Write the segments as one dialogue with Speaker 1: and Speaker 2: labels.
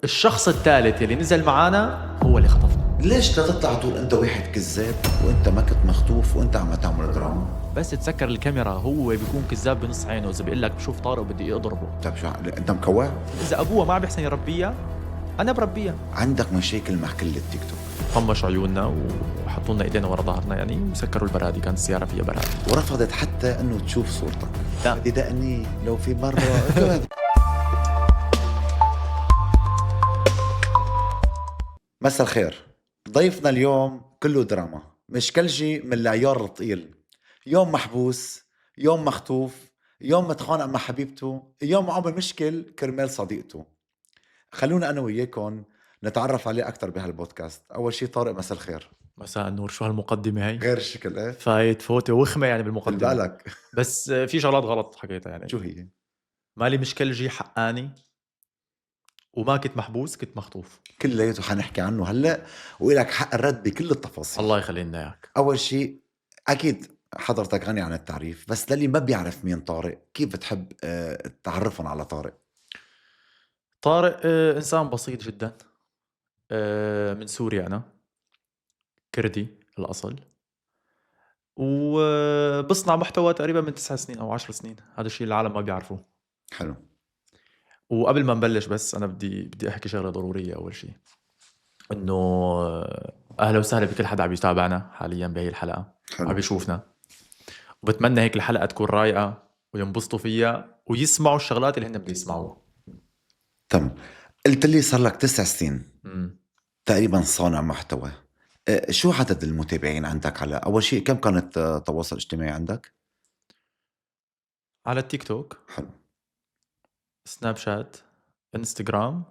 Speaker 1: الشخص الثالث اللي نزل معانا هو اللي خطفنا.
Speaker 2: ليش تطلع تقول انت واحد كذاب وانت ما كنت مخطوف وانت عم تعمل دراما؟
Speaker 1: بس تسكر الكاميرا، هو بيكون كذاب بنص عينه. اذا بيقول لك بشوف طارق وبدي اضربه،
Speaker 2: طيب شو انت مكوع؟
Speaker 1: اذا ابوها ما بيحسن يربيها انا بربيها.
Speaker 2: عندك مشاكل مع كل التيك توك.
Speaker 1: طمش عيوننا وحطوا لنا ايدينا ورا ظهرنا يعني، وسكروا البرادي. كانت السياره فيها برادي.
Speaker 2: ورفضت حتى انه تشوف صورتك.
Speaker 1: لا.
Speaker 2: بدي دقني لو في مره. مساء الخير. ضيفنا اليوم كله دراما، مش كلجي من العيار الثقيل. يوم محبوس، يوم مخطوف، يوم متخانق مع حبيبته، يوم عمل مشكل كرمال صديقته. خلونا انا وياكم نتعرف عليه اكثر بهالبودكاست. اول شيء طارق، مساء الخير.
Speaker 1: مساء النور. شو هالمقدمه هي؟
Speaker 2: غير الشكل ايه؟
Speaker 1: فايت فوتة وخمه يعني بالمقدمه.
Speaker 2: بالك.
Speaker 1: بس في شغلات غلط حكيتها يعني.
Speaker 2: شو هي؟
Speaker 1: مالي مشكلة جي حقاني، وما كنت محبوس، كنت مخطوف.
Speaker 2: كلياته حنحكي عنه هلا، وإلك حق الرد بكل التفاصيل.
Speaker 1: الله يخلي لنا اياك.
Speaker 2: اول شيء اكيد حضرتك غني عن التعريف، بس للي ما بيعرف مين طارق، كيف بتحب تعرفهم على طارق؟
Speaker 1: طارق انسان بسيط جدا. من سوريا انا، كردي الاصل، وبصنع محتوى تقريبا من 9 سنين او 10 سنين. هذا الشيء العالم ما بيعرفوه.
Speaker 2: حلو.
Speaker 1: وقبل ما نبلش بس انا بدي احكي شغله ضروريه. اول شيء انه اهلا وسهلا بكل حدا عم يتابعنا حاليا بهي الحلقه،
Speaker 2: حلو.
Speaker 1: عم يشوفنا، وبتمنى هيك الحلقه تكون رايقه وينبسطوا فيها ويسمعوا الشغلات اللي هن بدهم يسمعوها.
Speaker 2: تم. قلت لي صار لك 9 سنين
Speaker 1: مم.
Speaker 2: تقريبا صانع محتوى. شو عدد المتابعين عندك؟ على اول شيء كم كانت تواصل اجتماعي عندك؟
Speaker 1: على التيك توك،
Speaker 2: حلو.
Speaker 1: سناب شات، انستغرام،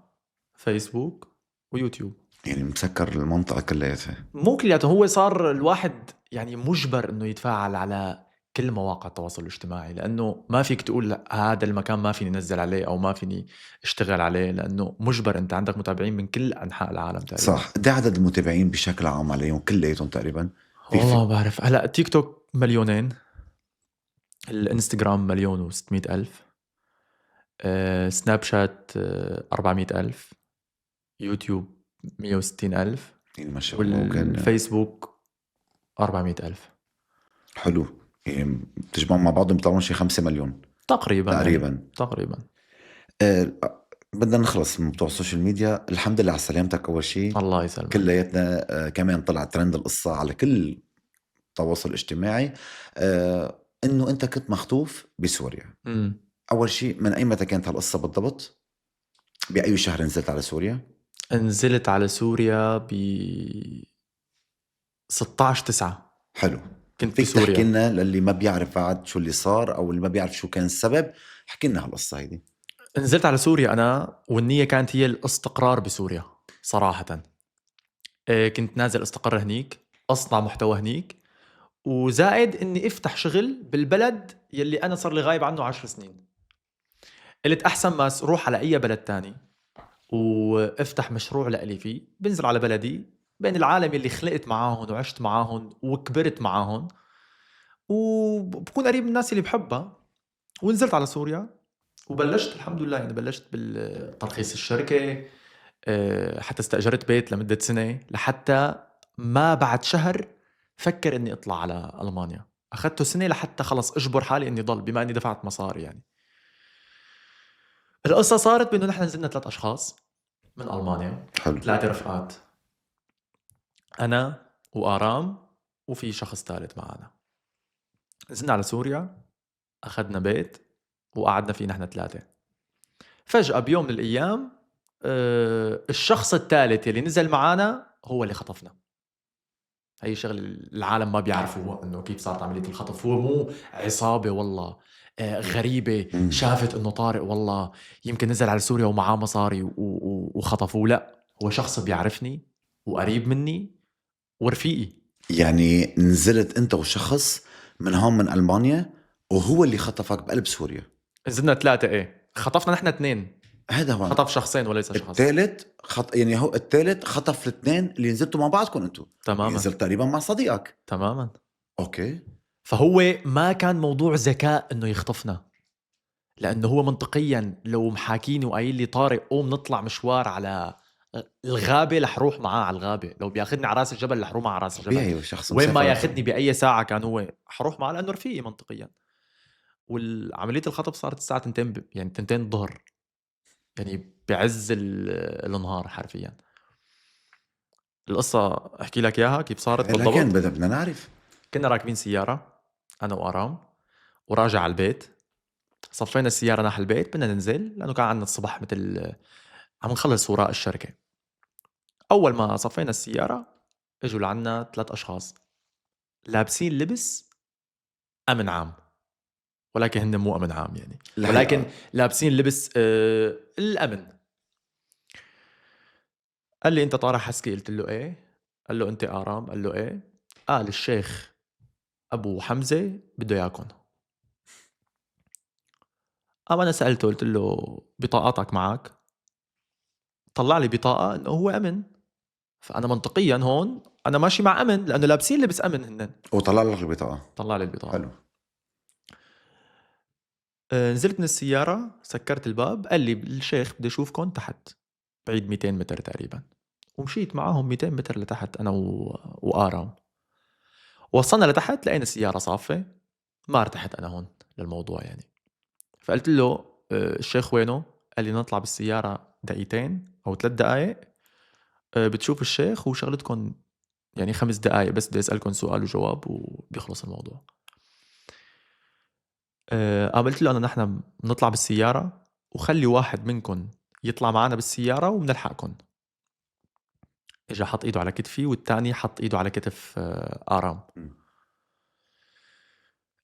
Speaker 1: فيسبوك، ويوتيوب.
Speaker 2: يعني مسكر المنطقة كلياتها.
Speaker 1: مو كلياته، هو صار الواحد يعني مجبر انه يتفاعل على كل مواقع التواصل الاجتماعي، لانه ما فيك تقول لا هذا المكان ما فيني انزل عليه او ما فيني اشتغل عليه، لانه مجبر. انت عندك متابعين من كل انحاء العالم تقريبا.
Speaker 2: صح. قد عدد المتابعين بشكل عام عليهم كلياتهم تقريبا؟
Speaker 1: والله ما بعرف. هلا تيك توك 2,000,000، الانستغرام 1,600,000، سناب شات 400,000، يوتيوب 160,000،
Speaker 2: يعني ما شاء الله.
Speaker 1: والفيسبوك 400,000
Speaker 2: حلو. يعني بتجمعوا مع بعض بيطلعون شي 5 مليون
Speaker 1: تقريبا.
Speaker 2: تقريبا.
Speaker 1: تقريبا.
Speaker 2: أه بدنا نخلص من بتوع السوشيال ميديا. الحمد لله على سلامتك اول شيء.
Speaker 1: الله يسلمك.
Speaker 2: كلياتنا كمان طلع ترند القصة على كل تواصل اجتماعي. انه انت كنت مخطوف بسوريا. اول شيء، من اي متى كانت هالقصة بالضبط؟ باي شهر نزلت على سوريا؟
Speaker 1: نزلت على سوريا ب 16/9.
Speaker 2: حلو.
Speaker 1: كنت
Speaker 2: فيك
Speaker 1: بسوريا.
Speaker 2: تحكي لنا للي ما بيعرف بعد شو اللي صار او اللي ما بيعرف شو كان السبب؟ حكي لنا هالقصة هيدي.
Speaker 1: نزلت على سوريا أنا، والنية كانت هي الاستقرار بسوريا صراحة. كنت نازل استقر هنيك، أصنع محتوى هنيك، وزائد إني افتح شغل بالبلد يلي أنا صار لي غايب عنه 10 سنين. قلت أحسن ما روح على أي بلد تاني وافتح مشروع لإلي فيه، بنزل على بلدي بين العالم اللي خلقت معاهم وعشت معاهم وكبرت معاهم، وبكون قريب من الناس اللي بحبها. ونزلت على سوريا وبلشت الحمد لله، يعني بلشت بالترخيص الشركة. حتى استأجرت بيت لمدة سنة، لحتى ما بعد شهر فكر اني اطلع على ألمانيا. اخذته سنة لحتى خلص اجبر حالي اني ضل، بما اني دفعت مصاري يعني. القصة صارت بانه نحن نزلنا 3 اشخاص من ألمانيا.
Speaker 2: حلو.
Speaker 1: 3 رفقات، انا وآرام وفي شخص ثالث معنا. نزلنا على سوريا، اخذنا بيت وقعدنا فيه نحن 3. فجأة بيوم من الأيام الشخص الثالث اللي نزل معانا هو اللي خطفنا. هي شغل العالم ما بيعرفوها، انه كيف صارت عملية الخطف. هو مو عصابة والله غريبة شافت انه طارق والله يمكن نزل على سوريا ومعاه مصاري وخطفوه. لا، هو شخص بيعرفني وقريب مني ورفيقي.
Speaker 2: يعني نزلت انت وشخص من هون من ألمانيا وهو اللي خطفك بقلب سوريا؟
Speaker 1: نزلنا 3. ايه، خطفنا نحن 2.
Speaker 2: هذا هو
Speaker 1: خطف شخصين وليس شخص.
Speaker 2: الثالث يعني هو الثالث خطف الاثنين اللي نزلتوا مع بعضكم انتوا.
Speaker 1: تماما.
Speaker 2: نزلت تقريبا مع صديقك.
Speaker 1: تماما.
Speaker 2: اوكي.
Speaker 1: فهو ما كان موضوع ذكاء انه يخطفنا. لانه هو منطقيا لو محاكيني وقايل لي طارق قوم نطلع مشوار على الغابه، رح روح معاه على الغابه. لو بياخذني على راس الجبل رح روح معاه على راس الجبل.
Speaker 2: طبيعي شخص
Speaker 1: وين ما
Speaker 2: مسافر.
Speaker 1: ياخذني باي ساعه كان هو حروح معاه لانه رفيقي منطقيا. والعمليه الخطب صارت الساعه 2 يعني 2 الظهر، يعني بعز النهار حرفيا. القصه احكي لك اياها كيف صارت
Speaker 2: لكن
Speaker 1: بالضبط.
Speaker 2: بدنا نعرف.
Speaker 1: كنا راكبين سياره انا وارام وراجع على البيت. صفينا السياره ناحية البيت، بدنا ننزل لانه كان عندنا الصبح مثل عم نخلص وراء الشركه. اول ما صفينا السياره اجوا لعنا 3 اشخاص لابسين لبس امن عام، ولكن هن مو امن عام يعني، ولكن
Speaker 2: الهيئة.
Speaker 1: لابسين لبس الامن. قال لي انت طارق حسكي؟ قلت له ايه. قال له انت ارام؟ قال له ايه. قال الشيخ ابو حمزه بده اياكم. قام انا سالته قلت له بطاقاتك معك؟ طلع لي بطاقه انه هو امن. فانا منطقيا هون انا ماشي مع امن لانه لابسين لبس امن هن.
Speaker 2: وطلع لك البطاقة.
Speaker 1: طلع لي البطاقه.
Speaker 2: حلو.
Speaker 1: نزلت من السياره، سكرت الباب، قال لي الشيخ بده يشوفكم تحت بعيد 200 متر تقريبا. ومشيت معاهم 200 متر لتحت انا وآرام. وصلنا لتحت لقينا السياره صافه. ما ارتحت انا هون للموضوع يعني. فقلت له الشيخ وينه؟ قال لي نطلع بالسياره دقيقتين او 3 دقائق، بتشوف الشيخ وشغلتكم يعني 5 دقائق بس، بدي اسالكم سؤال وجواب وبيخلص الموضوع. قلت له انا نحن بنطلع بالسياره وخلي واحد منكم يطلع معنا بالسياره وبنلحقكم. اجى حط ايده على كتفي والتاني حط ايده على كتف آرام.
Speaker 2: م.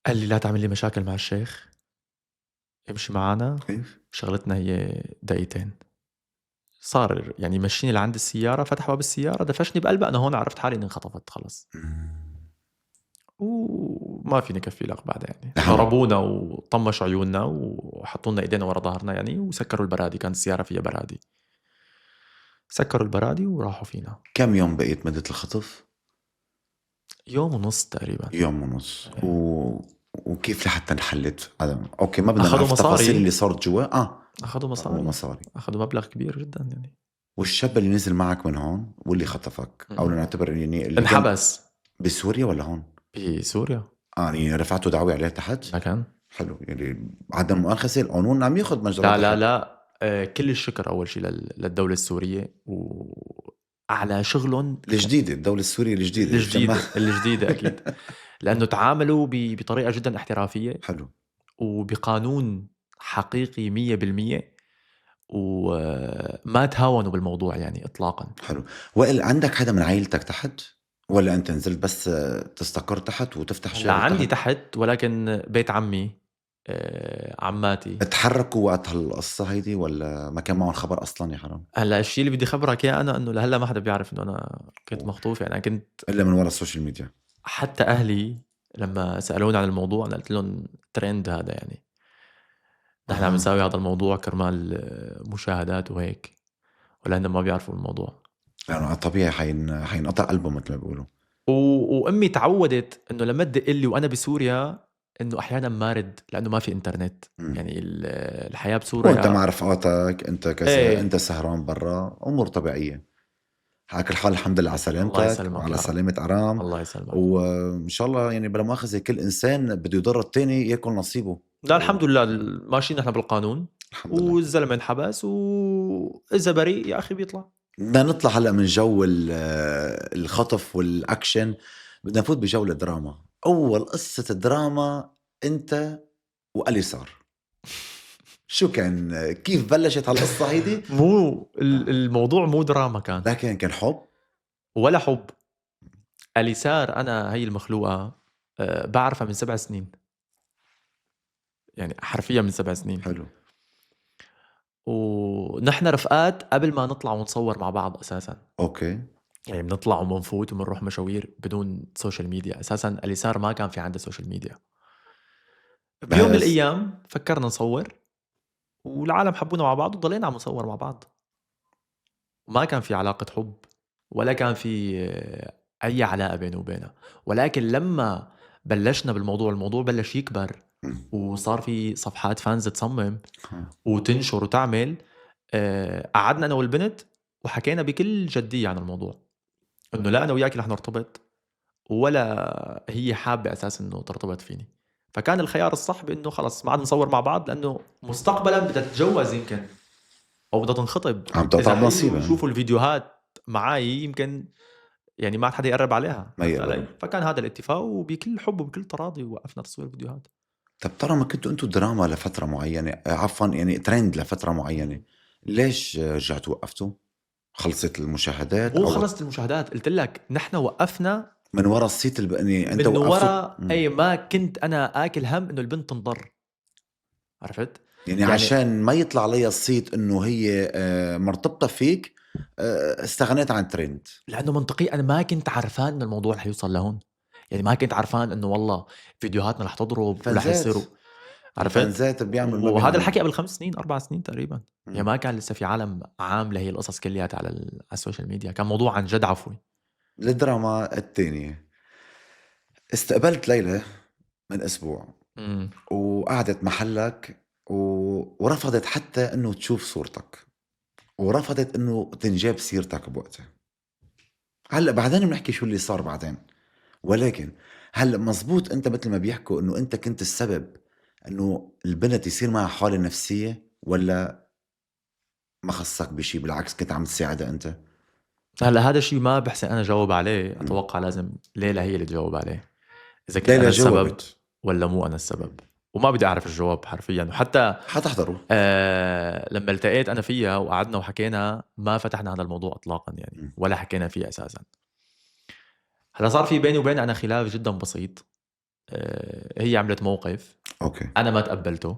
Speaker 1: قال لي لا تعمل لي مشاكل مع الشيخ، امشي معنا،
Speaker 2: كيف؟
Speaker 1: شغلتنا هي دقيقتين. صار يعني مشيني لعند السيارة، فتح باب السيارة دفشني بقلبها. أنا هون عرفت حالي إني انخطفت خلص، وما فيني كفي لك بعد يعني.
Speaker 2: نعم.
Speaker 1: ضربونا وطمشوا عيوننا وحطوا لنا ايدينا ورا ظهرنا يعني، وسكروا البرادي. كانت السيارة فيها برادي، سكروا البرادي وراحوا فينا.
Speaker 2: كم يوم بقيت مدة الخطف؟
Speaker 1: يوم ونص تقريبا.
Speaker 2: يوم ونص.
Speaker 1: إيه.
Speaker 2: وكيف لحتى انحلت؟ اوكي، ما بدنا
Speaker 1: أخذوا
Speaker 2: نعرف التفاصيل
Speaker 1: مصاري.
Speaker 2: اللي صارت جوا.
Speaker 1: أخذوا مصاري.
Speaker 2: مصاري.
Speaker 1: أخذوا مبلغ كبير جدا يعني.
Speaker 2: والشاب اللي نزل معك من هون واللي خطفك، او نعتبر يعني اللي كان
Speaker 1: انحبس
Speaker 2: بسوريا ولا هون؟
Speaker 1: بسوريا.
Speaker 2: يعني رفعتوا دعوة عليه تحت؟
Speaker 1: لكن
Speaker 2: حلو. يعني عدم مؤاخذة القانون عم ياخذ مجرى
Speaker 1: لا لا
Speaker 2: تحت.
Speaker 1: لا كل الشكر أول شيء للدولة السورية وعلى شغلهم
Speaker 2: الجديدة، الدولة السورية الجديدة.
Speaker 1: الجديدة.
Speaker 2: الجماعة.
Speaker 1: الجديدة أكيد. لأنه تعاملوا بطريقة جدا احترافية
Speaker 2: حلو.
Speaker 1: وبقانون حقيقي 100%، وما تهاونوا بالموضوع يعني إطلاقا.
Speaker 2: حلو. وائل، عندك حدا من عائلتك تحت ولا انت نزلت بس تستقر تحت وتفتح
Speaker 1: لا
Speaker 2: شغل
Speaker 1: عندي
Speaker 2: تحت؟
Speaker 1: تحت، ولكن بيت عمي عماتي.
Speaker 2: تحركوا وقت هالقصة هيدي ولا ما كان معهم خبر اصلا؟ يا حرام.
Speaker 1: هلا الشيء اللي بدي خبرك اياه انا انه لهلا ما حدا بيعرف انه انا كنت مخطوف. يعني انا كنت
Speaker 2: الا من وراء السوشيال ميديا.
Speaker 1: حتى اهلي لما سالوني عن الموضوع انا قلت لهم ترند هذا يعني، نحن عم نساوي هذا الموضوع كرمال مشاهدات وهيك، ولا هن ما بيعرفوا الموضوع.
Speaker 2: لانه طبيعي حينقطع قلبه مثل ما بيقولوا.
Speaker 1: وامي تعودت انه لما تدق لي وانا بسوريا انه احيانا ما رد لانه ما في انترنت. يعني الحياه بسوريا
Speaker 2: وانت مع رفقاتك، انت كذا،
Speaker 1: ايه.
Speaker 2: انت سهران برا، امور طبيعيه. على كل حال الحمد لله على
Speaker 1: الله
Speaker 2: سلامتك
Speaker 1: يسلمك
Speaker 2: وعلى
Speaker 1: يا رب.
Speaker 2: سلامة أرام.
Speaker 1: الله يسلمك.
Speaker 2: وإن شاء الله يعني بلا مؤاخذة كل إنسان بده يضر التاني ياكل نصيبه.
Speaker 1: لا الحمد لله ماشيين نحن بالقانون،
Speaker 2: الحمد لله.
Speaker 1: والزلمه انحبس واذا بريء يا اخي بيطلع.
Speaker 2: بدنا نطلع هلا من جو الخطف والأكشن، بدنا نفوت بجو الدراما. أول قصة الدراما أنت وأليسار، شو كان؟ كيف بلشت هالقصة هيدي؟
Speaker 1: مو الموضوع مو دراما كان
Speaker 2: لكن كان حب
Speaker 1: ولا حب. اليسار انا هي المخلوقه بعرفها من 7 سنين، يعني حرفيا من 7 سنين.
Speaker 2: حلو.
Speaker 1: ونحن رفقات قبل ما نطلع ونصور مع بعض اساسا.
Speaker 2: أوكي.
Speaker 1: يعني بنطلع وبنفوت وبنروح مشاوير بدون سوشيال ميديا. اساسا اليسار ما كان في عنده سوشيال ميديا. بيوم من
Speaker 2: بس
Speaker 1: الايام فكرنا نصور، والعالم حبونا مع بعض وضلينا عم نصور مع بعض. ما كان في علاقة حب ولا كان في أي علاقة بينه وبينها. ولكن لما بلشنا بالموضوع، الموضوع بلش يكبر
Speaker 2: مم.
Speaker 1: وصار في صفحات فانز تصمم
Speaker 2: ها.
Speaker 1: وتنشر وتعمل. قعدنا انا والبنت وحكينا بكل جديه عن الموضوع، انه لا انا وياك رح نرتبط، ولا هي حابه اساس انه ترتبط فيني. فكان الخيار الصح بانه خلص ما عاد نصور مع بعض، لانه مستقبلا بدها تتجوز يمكن، او بدها تنخطب.
Speaker 2: عم تقطع
Speaker 1: اذا حيجوا
Speaker 2: بنصيبها.
Speaker 1: يشوفوا الفيديوهات معي يمكن يعني ما عاد حدا يقرب عليها،
Speaker 2: ما
Speaker 1: فهمت
Speaker 2: يقرب.
Speaker 1: علي؟ فكان هذا الاتفاق، وبكل حب وبكل تراضي وقفنا تصوير فيديوهات.
Speaker 2: طب ترى ما كنتوا انتوا دراما لفترة معينة، عفوا يعني ترند لفترة معينة، ليش رجعتوا وقفتوا؟ خلصت المشاهدات
Speaker 1: مو
Speaker 2: او
Speaker 1: خلصت المشاهدات، قلت لك نحن وقفنا
Speaker 2: من ورا الصيت يعني انت
Speaker 1: من
Speaker 2: وقفتوا؟
Speaker 1: ورا. اي ما كنت انا اكل هم انه البنت تنضر، عرفت؟
Speaker 2: يعني
Speaker 1: يعني
Speaker 2: عشان ما يطلع علي الصيت انه هي مرتبطة فيك، استغنيت عن ترند.
Speaker 1: لانه منطقي انا ما كنت عارفان انه الموضوع رح يوصل لهون. يعني ما كنت عارفان انه والله فيديوهاتنا رح تضرب ورح
Speaker 2: فانزات،
Speaker 1: يصيروا، عرفت؟
Speaker 2: الفانزات بيعمل ما
Speaker 1: وهذا
Speaker 2: بينهم.
Speaker 1: الحكي قبل 5 سنين 4 سنين تقريبا. يعني
Speaker 2: مم.
Speaker 1: ما كان لسه في عالم عامله هي القصص كلياتها على السوشيال ميديا، كان موضوع عن جد عفوي.
Speaker 2: الدراما الثانية، استقبلت ليلى من اسبوع
Speaker 1: امم
Speaker 2: وقعدت محلك ورفضت حتى انه تشوف صورتك، ورفضت انه تنجاب سيرتك بوقتها. هلا بعدين بنحكي شو اللي صار بعدين، ولكن هلا مزبوط انت مثل ما بيحكوا انه انت كنت السبب انه البنت يصير معها حالة نفسية، ولا ما خصك بشي بالعكس كنت عم تساعدها انت؟
Speaker 1: هلا هذا الشيء ما بحسن انا جاوب عليه،
Speaker 2: مم.
Speaker 1: اتوقع لازم ليلى هي اللي تجاوب عليه، اذا كنت
Speaker 2: ليلى
Speaker 1: انا السبب
Speaker 2: جاوبت.
Speaker 1: ولا مو انا السبب. وما بدي اعرف الجواب حرفيا. وحتى
Speaker 2: حتحضروا.
Speaker 1: لما التقيت انا فيها وقعدنا وحكينا ما فتحنا هذا الموضوع اطلاقا، يعني
Speaker 2: مم.
Speaker 1: ولا حكينا فيه اساسا. هلا صار في بيني وبين انا خلاف جدا بسيط. هي عملت موقف
Speaker 2: اوكي.
Speaker 1: انا ما تقبلته،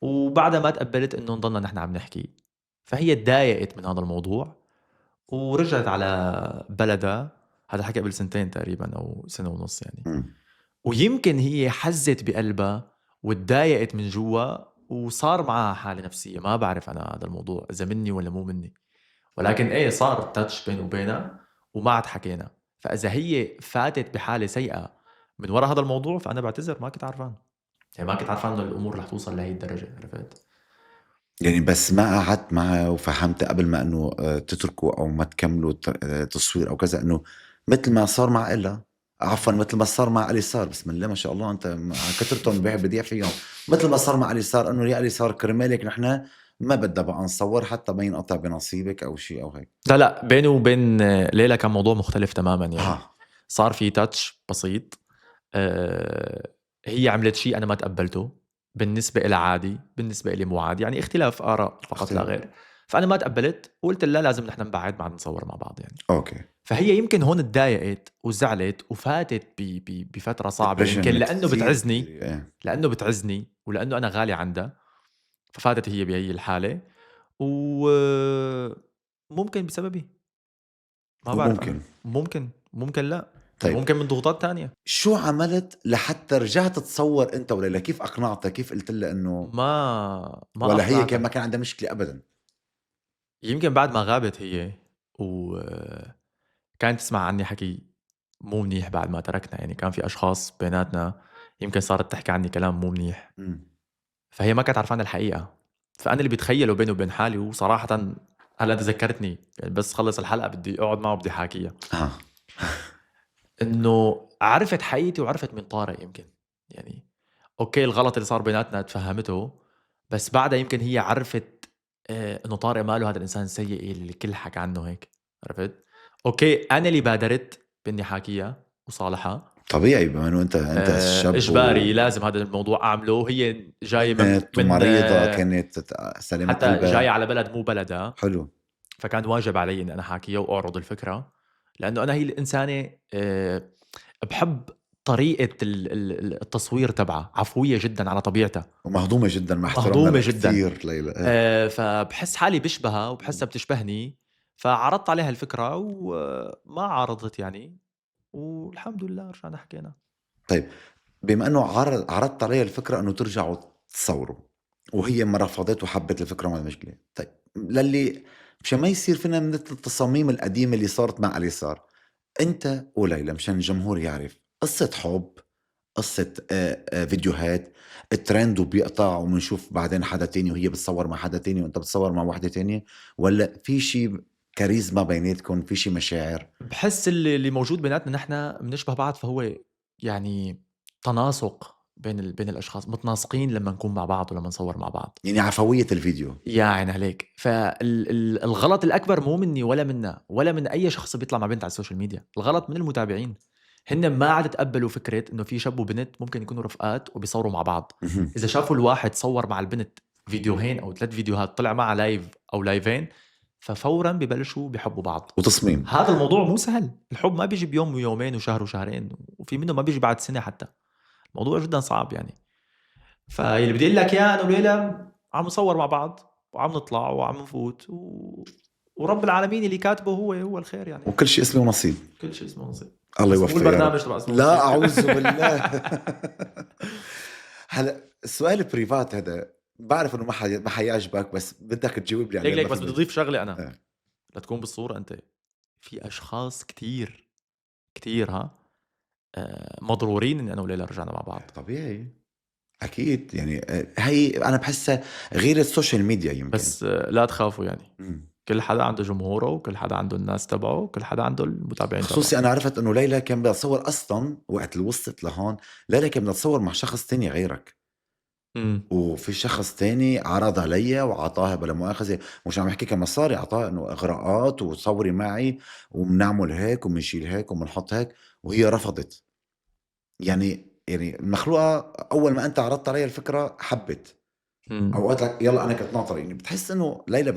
Speaker 1: وبعدها ما تقبلت انه نضلنا نحن عم نحكي. فهي تضايقت من هذا الموضوع ورجعت على بلدها. هذا الحكي قبل 2 سنين تقريبا او 1.5 يعني.
Speaker 2: مم.
Speaker 1: ويمكن هي حزت بقلبها وتضايقت من جوا وصار معها حالة نفسية. ما بعرف أنا هذا الموضوع إذا مني ولا مو مني، ولكن إيه صار تاتش بيني وبينها وما عاد حكينا. فإذا هي فاتت بحالة سيئة من وراء هذا الموضوع فأنا بعتذر، ما كنت عارفان. يعني ما كنت عارفان إنه الأمور رح توصل لهي الدرجة، عرفت؟
Speaker 2: يعني بس ما قعدت معها وفهمت قبل ما انه تتركوا او ما تكملوا تصوير او كذا، انه مثل ما صار مع إلا، عفوا مثل ما صار مع اليسار، بسم الله ما شاء الله انت كثرتهم بديع فيهم، مثل ما صار مع اليسار انه يا اليسار كرمالك نحن ما بدنا بقى نصور حتى ما ينقطع بنصيبك او شيء او هيك.
Speaker 1: لا لا، بيني وبين ليلى كان موضوع مختلف تماما. يعني
Speaker 2: ها.
Speaker 1: صار في تاتش بسيط. هي عملت شيء أنا ما تقبلته، بالنسبة إلها عادي، بالنسبة إلي مو عادي، يعني اختلاف آراء فقط لا
Speaker 2: اختلاف.
Speaker 1: غير. فأنا ما تقبلت وقلت لها لازم نحن نبعد ما عاد نصور مع بعض يعني.
Speaker 2: اوكي.
Speaker 1: فهي يمكن هون تضايقت وزعلت وفاتت بفترة صعبة، يمكن
Speaker 2: depression
Speaker 1: لأنه
Speaker 2: كتير
Speaker 1: بتعزني،
Speaker 2: كتير، ايه.
Speaker 1: لأنه بتعزني ولأنه أنا غالي عندها. ففاتت هي بهي الحالة، وممكن بسببي، ما بعرف أنا.
Speaker 2: وممكن.
Speaker 1: ممكن لا، يعني
Speaker 2: طيب
Speaker 1: ممكن من ضغوطات تانية.
Speaker 2: شو عملت لحتى رجعت تصور انت وليلى؟ كيف اقنعتها؟ كيف قلت لها انه،
Speaker 1: ما
Speaker 2: ولا هي كان ما
Speaker 1: أقنعتها.
Speaker 2: كان عندها مشكلة ابدا؟
Speaker 1: يمكن بعد ما غابت هي وكانت تسمع عني حكي مو منيح بعد ما تركنا. يعني كان في أشخاص بيناتنا يمكن صارت تحكي عني كلام مو منيح،
Speaker 2: مم.
Speaker 1: فهي ما كانت عارفان الحقيقة. فأنا اللي بتخيله بيني وبين حالي، وصراحة هلا تذكرتني يعني بس خلص الحلقة بدي أقعد معه بدي حاكيها،
Speaker 2: ها.
Speaker 1: إنه عرفت حقيقتي وعرفت من طارق. يمكن يعني أوكي الغلط اللي صار بيناتنا تفهمته، بس بعدها يمكن هي عرفت إنه طارق ماله هذا الإنسان السيء اللي الكل حكى عنه هيك، عرفت؟ أوكي أنا اللي بادرت بإني حاكيها وصالحها.
Speaker 2: طبيعي بما انه انت الشاب
Speaker 1: إجباري لازم هذا الموضوع أعمله. هي جاية
Speaker 2: كانت
Speaker 1: من
Speaker 2: مريضة، كانت سلامة
Speaker 1: حتى
Speaker 2: قلبها.
Speaker 1: جاية على بلد مو بلدها،
Speaker 2: حلو.
Speaker 1: فكان واجب علي إني أنا حاكيها وأعرض الفكرة، لأنه أنا هي الإنسانة بحب طريقة التصوير تبعها عفوية جدا على طبيعتها،
Speaker 2: ومهضومة جدا مع احترامنا
Speaker 1: مهضومة
Speaker 2: لها
Speaker 1: جدا.
Speaker 2: كثير ليلى.
Speaker 1: فبحس حالي بشبهها وبحسها بتشبهني، فعرضت عليها الفكرة وما عارضت يعني، والحمد لله رجعنا حكينا.
Speaker 2: طيب بما انه عرضت عليها الفكرة انه ترجعوا تصوروا، وهي ما رفضت وحبت الفكرة وما مشكلة، طيب للي مشان ما يصير فينا مثل التصاميم القديمة اللي صارت مع اليسار، انت وليلى مشان الجمهور يعرف قصة حب قصة فيديوهات الترند وبيقطع وبنشوف بعدين حدا تاني وهي بتصور مع حدا تاني وانت بتصور مع واحدة تانية، ولا في شي كاريزما بيناتكم، في شي مشاعر؟
Speaker 1: بحس اللي موجود بيناتنا نحن بنشبه بعض، فهو يعني تناسق بين الاشخاص، متناسقين لما نكون مع بعض ولما نصور مع بعض.
Speaker 2: يعني عفوية الفيديو.
Speaker 1: يا عيني عليك. الغلط الأكبر مو مني ولا منا ولا من أي شخص بيطلع مع بنت على السوشيال ميديا، الغلط من المتابعين. هن ما عاد تقبلوا فكرة إنه في شاب وبنت ممكن يكونوا رفقات وبيصوروا مع بعض.
Speaker 2: مهم.
Speaker 1: إذا شافوا الواحد صور مع البنت فيديوهين أو 3 فيديوهات، طلع معها لايف أو لايفين، ففورا ببلشوا بيحبوا بعض.
Speaker 2: وتصميم.
Speaker 1: هذا الموضوع مو سهل، الحب ما بيجي بيوم ويومين وشهر وشهرين، وفي منه ما بيجي بعد سنة حتى. الموضوع جدا صعب يعني. فاللي بدي اقول لك اياه انه ليلى عم نصور مع بعض وعم نطلع وعم نفوت ورب العالمين اللي كاتبه هو الخير يعني.
Speaker 2: وكل شيء اسمه نصيب.
Speaker 1: كل شيء اسمه نصيب.
Speaker 2: الله
Speaker 1: بس مو
Speaker 2: يوفق يا رب.
Speaker 1: البرنامج تبع اسمه
Speaker 2: لا
Speaker 1: نصيب.
Speaker 2: أعوذ بالله. هلا السؤال البريفات هذا بعرف انه ما حيعجبك، بس بدك تجاوب لي عليه.
Speaker 1: ليك
Speaker 2: ما
Speaker 1: بس
Speaker 2: في
Speaker 1: بدي
Speaker 2: مجال.
Speaker 1: اضيف شغله انا
Speaker 2: آه.
Speaker 1: لتكون بالصوره انت. في اشخاص كتير كتير مضرورين اني انا وليلى رجعنا مع بعض.
Speaker 2: طبيعي. اكيد يعني هي انا بحسها غير السوشيال ميديا يمكن.
Speaker 1: بس لا تخافوا يعني.
Speaker 2: مم.
Speaker 1: كل حدا عنده جمهوره وكل حدا عنده الناس تبعه وكل حدا عنده المتابعين تبعه.
Speaker 2: خصوصي انا عرفت انه ليلى كان بدها تصور اصلا وقت اللي وصلت لهون. ليلى كان بدها تصور مع شخص تاني غيرك، وفي شخص تاني عرض عليا وعطاها بلا مؤاخذة، مش عم يحكي كمصاري، عطاها انه اغراءات وتصوري معي وبنعمل هيك وبنشيل هيك وبنحط هيك، وهي رفضت. يعني المخلوقة اول ما انت عرضت عليها الفكرة حبت، او قالت لك يلا انا كنت ناطر. يعني بتحس انه ليلى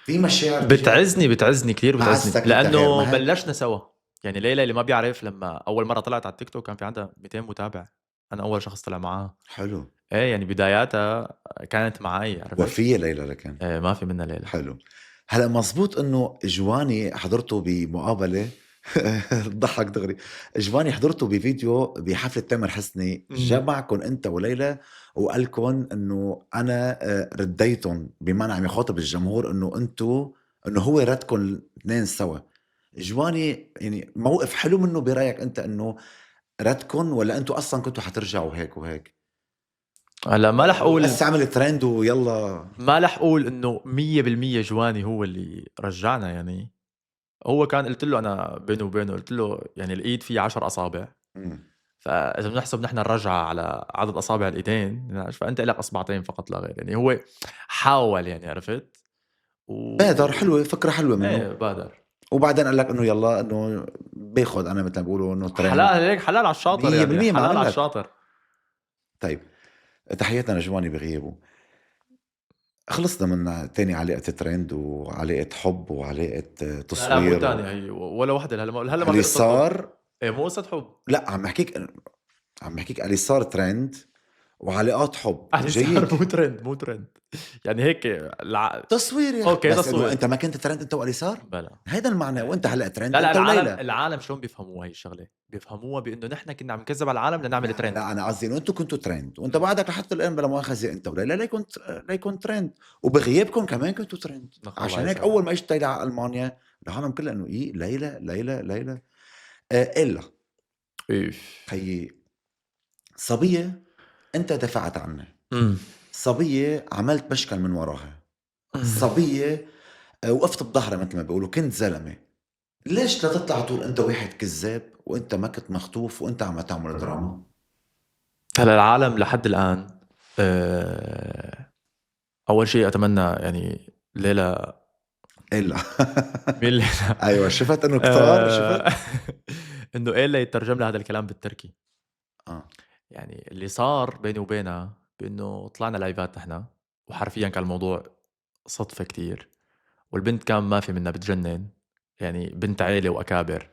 Speaker 2: في مشاعر
Speaker 1: بتعزني كثير، بتعزني
Speaker 2: بعزتك انت غير
Speaker 1: لانه
Speaker 2: ما هيك.
Speaker 1: بلشنا سوا. يعني ليلى اللي ما بيعرف، لما اول مره طلعت على التيك توك كان في عندها 200 متابع، انا اول شخص طلع معاها.
Speaker 2: حلو.
Speaker 1: ايه يعني بداياتها كانت معي، عرفت.
Speaker 2: وفية ليلى لكن.
Speaker 1: ايه ما في منها ليلى.
Speaker 2: حلو. هلا مزبوط انه جواني حضرته بمقابله. ضحك دغري. جواني حضرته بفيديو بحفله تامر حسني، جمعكم انت وليلى وقالكم انه انا رديتهم، بمعنى عم يخاطب الجمهور انه انتو، انه هو ردكم اثنين سوا. جواني يعني موقف حلو منه برايك انت، انه ردكم ولا انتو اصلا كنتوا حترجعوا هيك وهيك؟
Speaker 1: هلا ما رح اقول،
Speaker 2: بس عمل ترند ويلا.
Speaker 1: ما رح اقول انه 100% جواني هو اللي رجعنا يعني. هو كان قلت له انا بيني وبينه، قلت له يعني الايد فيه 10 اصابع،
Speaker 2: مم.
Speaker 1: فاذا بنحسب نحن الرجعه على عدد اصابع الايدين، فانت لك اصبعتين فقط لا غير. يعني هو حاول يعني، عرفت.
Speaker 2: بادر. حلوه، فكره حلوه منه.
Speaker 1: ايه بادر.
Speaker 2: وبعدين قال لك انه يلا انه باخذ انا مثل ما بيقولوا انه ترند.
Speaker 1: حلال هيك، حلال على الشاطر يعني،
Speaker 2: 100% ما
Speaker 1: حلال
Speaker 2: عمل
Speaker 1: على
Speaker 2: لك.
Speaker 1: الشاطر.
Speaker 2: طيب تحياتنا لجواني بغيابه. خلصنا من تاني علاقة ترند وعلاقة حب وعلاقة
Speaker 1: لا مو
Speaker 2: تصوير
Speaker 1: تاني هي ولا وحده. هلا ما في
Speaker 2: اللي
Speaker 1: قصه حب.
Speaker 2: صار.
Speaker 1: ايه مو قصه حب.
Speaker 2: لا عم بحكيك اللي صار ترند وعلاقات حب
Speaker 1: يعني
Speaker 2: جيد.
Speaker 1: صار مو ترند يعني هيك
Speaker 2: تصوير يا اخي.
Speaker 1: اوكي
Speaker 2: بس انه
Speaker 1: تصوير.
Speaker 2: انت ما كنت ترند انت واللي صار.
Speaker 1: بلا.
Speaker 2: هيدا المعنى. وانت هلا ترند
Speaker 1: لا
Speaker 2: انت وليلى.
Speaker 1: العالم شلون بيفهموها هي الشغله؟ بيفهموها بانه نحن كنا عم نكذب على العالم لنعمل ترند.
Speaker 2: لا انا قصدي انه انتم كنتوا ترند وانت بعدك لحتى الان بلا مؤاخذه انت وليلى ليكون ترند، وبغيابكم كمان كنتوا ترند. عشان هيك اول ما اجت ليلى على المانيا العالم كله انه ايه ليلى ليلى ليلى. الا هي صبيه انت دفعت عنها، صبيه عملت بشكل من وراها، صبيه وقفت بظهرها مثل ما بيقولوا، كنت زلمه. ليش لا تطلع تقول انت واحد كذاب وانت ما كنت مخطوف وانت عم تعمل دراما؟
Speaker 1: هلا العالم لحد الآن أول شيء أتمنى يعني ليلى
Speaker 2: إلا
Speaker 1: مين ليلى
Speaker 2: أيوة شفت إنه كتار شفت
Speaker 1: إنه إيلا يترجم لها هذا الكلام بالتركي.
Speaker 2: آه.
Speaker 1: يعني اللي صار بيني وبينها بإنه طلعنا لايفات نحن، وحرفيا كان الموضوع صدفة كتير، والبنت كان ما في منها بتجنن، يعني بنت عيلة وأكابر.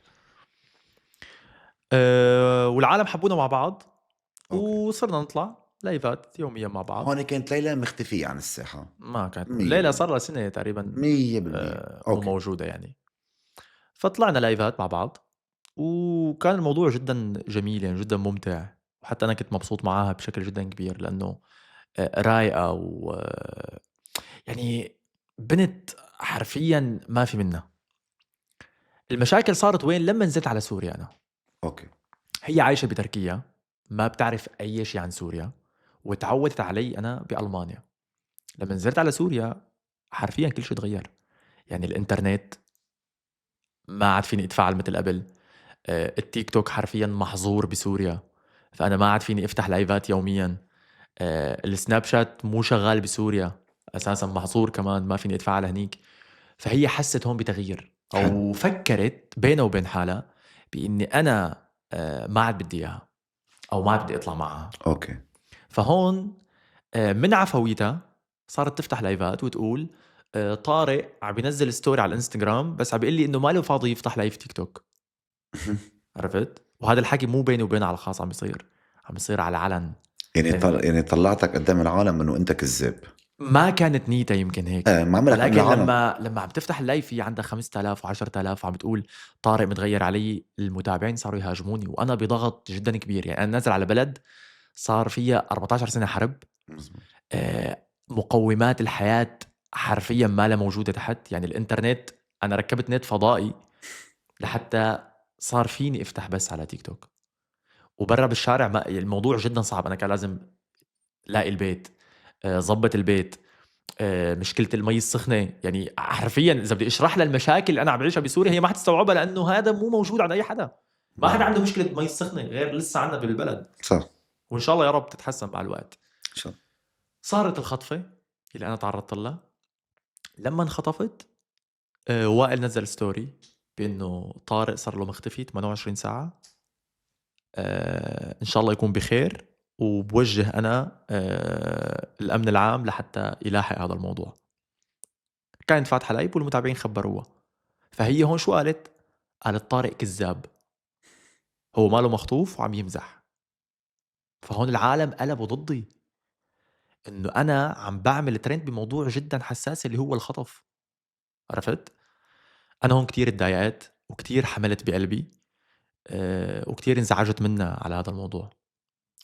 Speaker 1: والعالم حبونا مع بعض.
Speaker 2: أوكي.
Speaker 1: وصرنا نطلع لايفات يوميا مع بعض.
Speaker 2: هون كانت ليلى مختفية عن الساحة.
Speaker 1: ما كانت
Speaker 2: 100%.
Speaker 1: ليلى صار لها سنة تقريبا
Speaker 2: 100%.
Speaker 1: مو موجودة يعني. فطلعنا لايفات مع بعض، وكان الموضوع جدا جميل يعني، جدا ممتع. وحتى أنا كنت مبسوط معاها بشكل جدا كبير، لأنه رايقة يعني بنت حرفيا ما في منها. المشاكل صارت وين؟ لما نزلت على سوريا أنا.
Speaker 2: أوكي.
Speaker 1: هي عايشة بتركيا ما بتعرف أي شيء عن سوريا، وتعودت علي أنا بألمانيا. لما نزلت على سوريا حرفيا كل شيء تغير. يعني الإنترنت ما عاد فيني أتفاعل مثل قبل. التيك توك حرفيا محظور بسوريا، فأنا ما عاد فيني أفتح لايفات يوميا. السناب شات مو شغال بسوريا أساسا، محظور كمان، ما فيني أتفاعل هنيك. فهي حست هون بتغيير،
Speaker 2: حلو.
Speaker 1: أو فكرت بينها وبين حالها بإني أنا ما عاد بدي إياها، أو ما عاد بدي أطلع معها.
Speaker 2: اوكي.
Speaker 1: فهون من عفويتها صارت تفتح لايفات وتقول طارق عم بينزل ستوري على الانستغرام بس عم بيقول لي انه ماله فاضي يفتح لايف تيك توك. عرفت؟ وهذا الحكي مو بيني وبينها على الخاص، عم بيصير على علن.
Speaker 2: يعني طلعتك قدام العالم انه انت كذاب.
Speaker 1: ما كانت نيتها يمكن هيك،
Speaker 2: ما عملك من
Speaker 1: ولكن
Speaker 2: العالم.
Speaker 1: لما عم تفتح اللايف في عندها 5000 و10000 وعم بتقول طارق متغير علي، المتابعين صاروا يهاجموني وانا بضغط جدا كبير. يعني انا نازل على بلد صار فيها 14 سنه حرب،
Speaker 2: مزبوط.
Speaker 1: مقومات الحياة حرفيا ما لها موجودة تحت. يعني الانترنت أنا ركبت نت فضائي لحتى صار فيني افتح بس على تيك توك. وبرا بالشارع ما الموضوع جدا صعب. أنا كان لازم لاقي البيت، ضبط البيت، مشكلة المي السخنة. يعني حرفيا إذا بدي أشرح لها المشاكل اللي أنا عم بعيشها بسوريا هي ما حتستوعبها، لأنه هذا مو موجود عند أي حدا. ما حدا عنده مشكلة مي السخنة غير لسه عنا بالبلد،
Speaker 2: صح.
Speaker 1: وإن شاء الله يا رب تتحسن مع الوقت.
Speaker 2: ان شاء الله.
Speaker 1: صارت الخطفة اللي أنا تعرضت لها. لما انخطفت وائل نزل ستوري بأنه طارق صار له مختفي 28 ساعة، إن شاء الله يكون بخير، وبوجه أنا الأمن العام لحتى يلاحق هذا الموضوع. كانت فاتحة لايف والمتابعين خبروها. فهي هون شو قالت؟ قالت طارق كذاب، هو ماله مخطوف وعم يمزح. فهون العالم قلبوا ضدي، إنه أنا عم بعمل ترند بموضوع جدا حساس اللي هو الخطف. عرفت؟ أنا هون كتير اتضايقت وكتير حملت بقلبي، وكتير انزعجت منها على هذا الموضوع.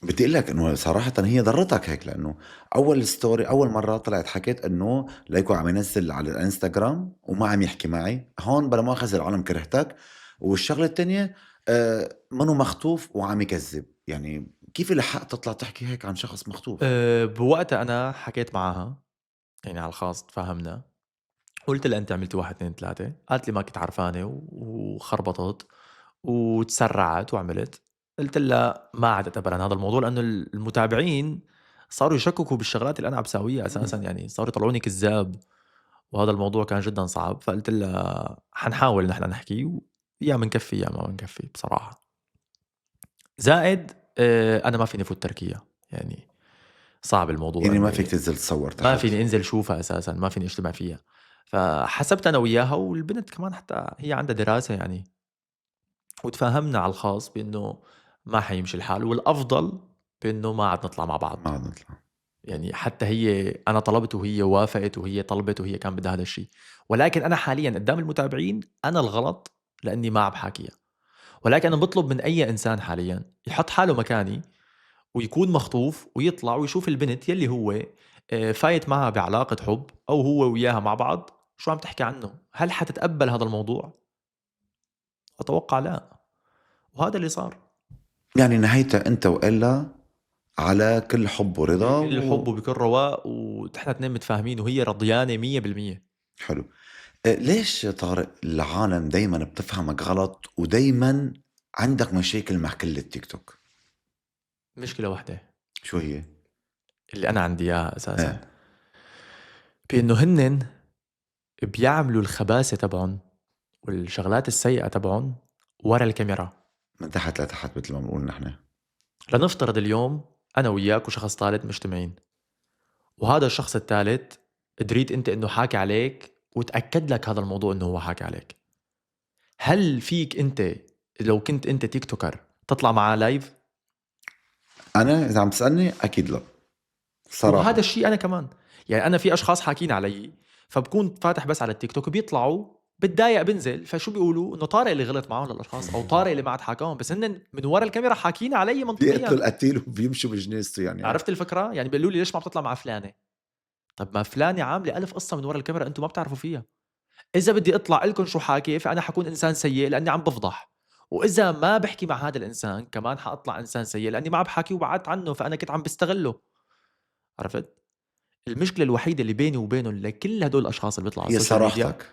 Speaker 2: بدي اقول لك انه صراحة هي ضرتك هيك، لانه اول ستوري اول مرة طلعت حكيت انه ليكو عم ينزل على الانستغرام وما عم يحكي معي، هون بلا مؤاخذة العالم كرهتك. والشغلة التانية منه مخطوف وعم يكذب، يعني كيف الحق تطلع تحكي هيك عن شخص مخطوف؟
Speaker 1: بوقتها أنا حكيت معها، يعني على الخاص تفاهمنا. قلت لها أنت عملتي 1 2 3. قالت لي ما كنت عرفانة وخربطت وتسرعت وعملت. قلت لها ما عاد أتبر عن هذا الموضوع، لأنه المتابعين صاروا يشككوا بالشغلات اللي أنا عم بساويها أساسا. يعني صاروا يطلعوني كذاب، وهذا الموضوع كان جدا صعب. فقلت لها حنحاول نحن نحكي، يا منكفي يا ما منكفي بصراحة. زائد أنا ما فيني فوت تركيا، يعني صعب الموضوع.
Speaker 2: يعني ما
Speaker 1: إني
Speaker 2: فيك تنزل تصور
Speaker 1: ما
Speaker 2: تحت؟
Speaker 1: فيني انزل شوفها اساسا، ما فيني اجتمع فيها. فحسبت انا وياها، والبنت كمان حتى هي عندها دراسه يعني، وتفاهمنا على الخاص بانه ما حيمشي الحال، والافضل بانه ما عاد نطلع مع
Speaker 2: ما
Speaker 1: بعض.
Speaker 2: عاد نطلع.
Speaker 1: يعني حتى هي انا طلبت وهي وافقت، وهي طلبت وهي كان بدها هذا الشيء. ولكن انا حاليا قدام المتابعين انا الغلط لاني ما عم بحاكيها. ولكن انا بطلب من اي انسان حاليا يحط حاله مكاني ويكون مخطوف ويطلع ويشوف البنت يلي هو فايت معها بعلاقة حب، أو هو وياها مع بعض، شو عم تحكي عنه؟ هل حتتقبل هذا الموضوع؟ أتوقع لا. وهذا اللي صار.
Speaker 2: يعني نهايتها انت وإلا على كل حب ورضا
Speaker 1: بكل حب وبكل رواق، ونحن اثنين متفاهمين، وهي رضيانة 100%.
Speaker 2: حلو. ليش يا طارق العالم دايما بتفهمك غلط ودايما عندك مشاكل مع كل التيك توك؟
Speaker 1: مشكلة واحدة
Speaker 2: شو هي؟
Speaker 1: اللي أنا عندي إياها أساسا،
Speaker 2: ايه.
Speaker 1: بأنه هنن بيعملوا الخباثة تبعهم والشغلات السيئة تبعهم ورا الكاميرا.
Speaker 2: من تحت لتحت مثل ما بنقول نحن.
Speaker 1: لنفترض اليوم أنا وياك وشخص ثالث مجتمعين، وهذا الشخص الثالث دريت انت انه حاكي عليك، وتأكد لك هذا الموضوع انه هو حاكي عليك. هل فيك انت لو كنت انت تيك توكر تطلع معاه لايف؟
Speaker 2: انا اذا عم تسالني اكيد لا صراحه.
Speaker 1: وهذا الشيء انا كمان. يعني انا في اشخاص حاكين علي، فبكون فاتح بس على التيك توك وبيطلعوا بتضايق بنزل، فشو بيقولوا؟ انه طارق اللي غلط معهم للاشخاص، او طارق اللي ما عاد حكاهم، بس هن من ورا الكاميرا حاكين علي
Speaker 2: بيقتلوا
Speaker 1: منطقيا.
Speaker 2: القتيل وبيمشوا بجنازته يعني.
Speaker 1: عرفت الفكره؟ يعني بيقولوا لي ليش ما بتطلع مع فلانه؟ طب ما فلانه عامله 1000 قصه من ورا الكاميرا انتم ما بتعرفوا فيها. إذا بدي أطلع لكم شو حاكي، فأنا حكون إنسان سيء لأني عم بفضح، واذا ما بحكي مع هذا الانسان كمان حاطلع انسان سيء لاني ما عم بحكي وبعدت عنه، فانا كنت عم بستغله. عرفت؟ المشكله الوحيده اللي بيني وبينهم لكل هدول الاشخاص اللي بيطلعوا على
Speaker 2: هي
Speaker 1: السوشيال ميديا
Speaker 2: صراحتك.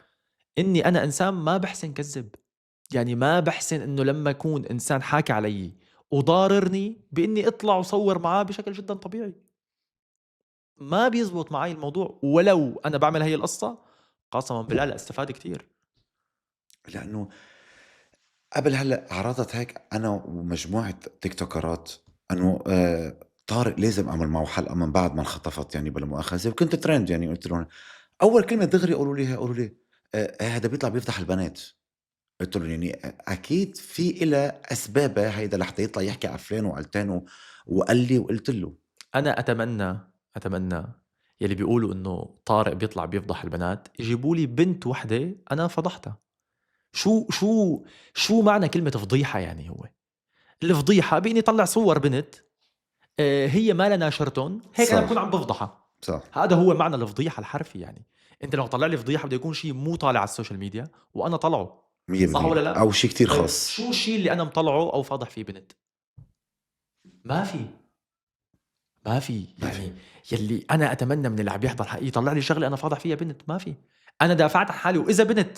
Speaker 1: اني انا انسان ما بحسن كذب. يعني ما بحسن انه لما يكون انسان حاكي علي وضاررني باني اطلع وصور معاه بشكل جدا طبيعي. ما بيزبط معي الموضوع، ولو انا بعمل هي القصه قسما بالله لا استفاد كتير.
Speaker 2: لانه قبل هلا عرضت هيك انا ومجموعه تيك توكرات انه طارق لازم اعمل معه حلقه من بعد ما انخطفت يعني بلا مؤاخذه، وكنت ترند يعني قلت لهم اول كلمه دغري قولوا لي هذا بيطلع بيفضح البنات. قلت له يعني اكيد في إلها اسبابها هيدا لحتى يطلع يحكي على فلان وعلتان وقال لي وقلت له.
Speaker 1: انا اتمنى يلي بيقولوا انه طارق بيطلع بيفضح البنات يجيبوا لي بنت وحده انا فضحتها. شو معنى كلمه فضيحه؟ يعني هو الفضيحه بإني طلع صور بنت هي ما لنا شرطن، هيك انا بكون
Speaker 2: صح
Speaker 1: عم بفضحها.
Speaker 2: صح
Speaker 1: هذا هو معنى الفضيحه الحرفي. يعني انت لو طلع لي فضيحه بده يكون شيء مو طالع على السوشيال ميديا وانا طلعه. صح ولا
Speaker 2: 100%
Speaker 1: لا؟
Speaker 2: او شيء كتير
Speaker 1: طيب
Speaker 2: خاص.
Speaker 1: شو الشيء اللي انا مطلعه او فاضح فيه بنت؟ ما في. ما في
Speaker 2: ما في.
Speaker 1: يعني. يلي انا اتمنى من اللي عم يحضر حقيقي يطلع لي شغله انا فاضح فيها بنت. ما في. انا دافعت عن حالي، واذا بنت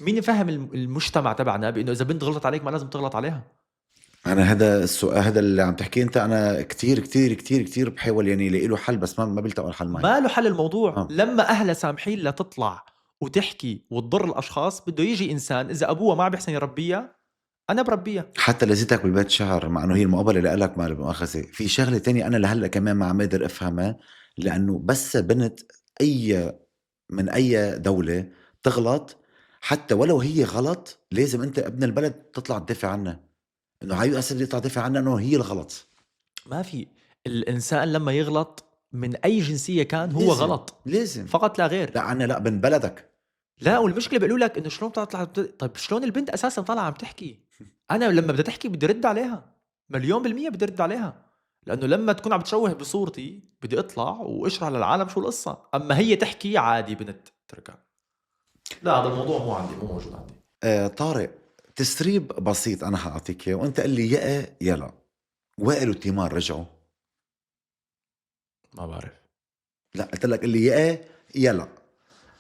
Speaker 1: مين يفهم المجتمع تبعنا بانه اذا بنت غلطت عليك ما لازم تغلط عليها؟
Speaker 2: انا هذا السؤال، هذا اللي عم تحكيه انت، انا كتير كتير كتير كتير بحاول يعني الاقي له حل، بس ما بيلتقوا الحل معي.
Speaker 1: ما له حل الموضوع.
Speaker 2: اه
Speaker 1: لما اهلها سامحين لا تطلع وتحكي وتضر الاشخاص، بده يجي انسان اذا ابوها ما بيحسن يربيها انا بربيها.
Speaker 2: حتى لزيتك بالبيت شعر، مع انه هي المقابله اللي لك ما مؤاخذه في شغله تانية انا لهلا كمان ما عم قادر افهمها. لانه بس بنت اي من اي دوله تغلط، حتى ولو هي غلط لازم انت ابن البلد تطلع تدافع عنها. انه عايو اسد يطلع يدافع عنها انه هي الغلط.
Speaker 1: ما في. الانسان لما يغلط من اي جنسيه كان هو
Speaker 2: لازم
Speaker 1: غلط
Speaker 2: لازم.
Speaker 1: فقط لا غير.
Speaker 2: لا عنا لا بن بلدك.
Speaker 1: لا، والمشكله بيقولوا لك انه شلون بتطلع طيب شلون البنت اساسا طالعه عم تحكي؟ انا لما بدها تحكي بدي رد عليها مليون بالمية، بدي رد عليها. لانه لما تكون عم تشوه بصورتي بدي اطلع واشرح للعالم شو القصه. اما هي تحكي عادي بنت تركها. لا، هذا الموضوع مو موجود عندي.
Speaker 2: طارق، تسريب بسيط انا حاعطيك اياه وانت قال لي يا يلا. وائل وتيمار رجعوا؟
Speaker 1: ما بعرف.
Speaker 2: لا قلت لك قال لي يا يلا.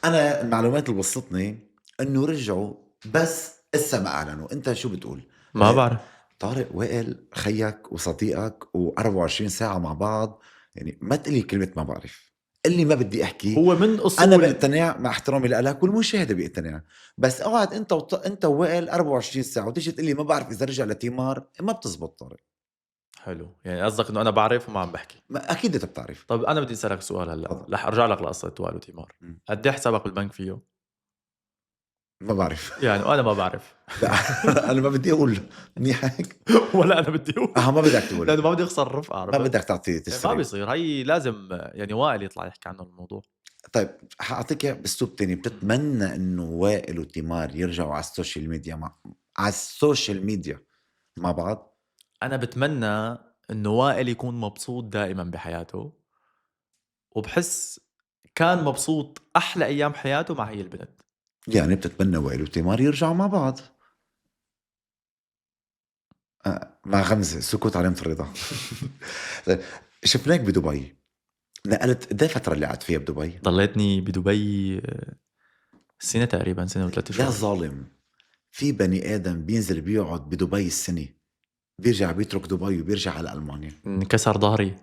Speaker 2: انا المعلومات اللي وصلتني انه رجعوا، بس لسه ما اعلنوا. انت شو بتقول؟
Speaker 1: ما بعرف.
Speaker 2: طارق، وائل خيك وصديقك و24 ساعه مع بعض، يعني ما تقلي كلمه ما بعرف. اللي ما بدي احكي.
Speaker 1: هو من
Speaker 2: انا
Speaker 1: اصول.
Speaker 2: بقتنع مع احترامي لك والمشاهده بيقتنع، بس اقعد انت انت ووائل 24 ساعه وتيجي تقول لي ما بعرف اذا رجع لتيمار، ما بتزبط طارق.
Speaker 1: حلو، يعني قصدك انه انا بعرف وما عم بحكي.
Speaker 2: ما اكيد انت بتعرف.
Speaker 1: طب انا بدي اسالك سؤال هلا،
Speaker 2: تفضل.
Speaker 1: رح ارجع لك لقصه وائل وتيمار.
Speaker 2: مم.
Speaker 1: قد ايه حسابك بالبنك فيه؟
Speaker 2: ما بعرف.
Speaker 1: يعني انا ما بعرف.
Speaker 2: لا انا ما بدي اقول. منيح هيك.
Speaker 1: ولا انا بدي اقول.
Speaker 2: ما بدك تقول.
Speaker 1: لانه ما بدي اخسر الرفقه.
Speaker 2: ما
Speaker 1: عرفت؟
Speaker 2: بدك تعطي
Speaker 1: ما
Speaker 2: تسريب.
Speaker 1: بيصير. هي لازم يعني وائل يطلع يحكي عنه الموضوع.
Speaker 2: طيب حاعطيك إياه باسلوب تاني. بتتمنى انه وائل وتيمار يرجعوا على السوشيال ميديا على السوشيال ميديا مع بعض؟
Speaker 1: انا بتمنى انه وائل يكون مبسوط دائما بحياته، وبحس كان مبسوط احلى ايام حياته مع هي البنت.
Speaker 2: يعني بتتمنى وائل وتيمار يرجعوا مع بعض؟ مع غمزة سكوت علامة الرضا. طيب، شفناك بدبي، نقلت قد ايه فترة اللي قعدت فيها بدبي؟
Speaker 1: ضليتني بدبي سنه تقريبا، سنه وثلاث
Speaker 2: يا
Speaker 1: شهور.
Speaker 2: ظالم، في بني آدم بينزل بيقعد بدبي السنة، بيرجع بيترك دبي وبيرجع على ألمانيا
Speaker 1: انكسر ظهري.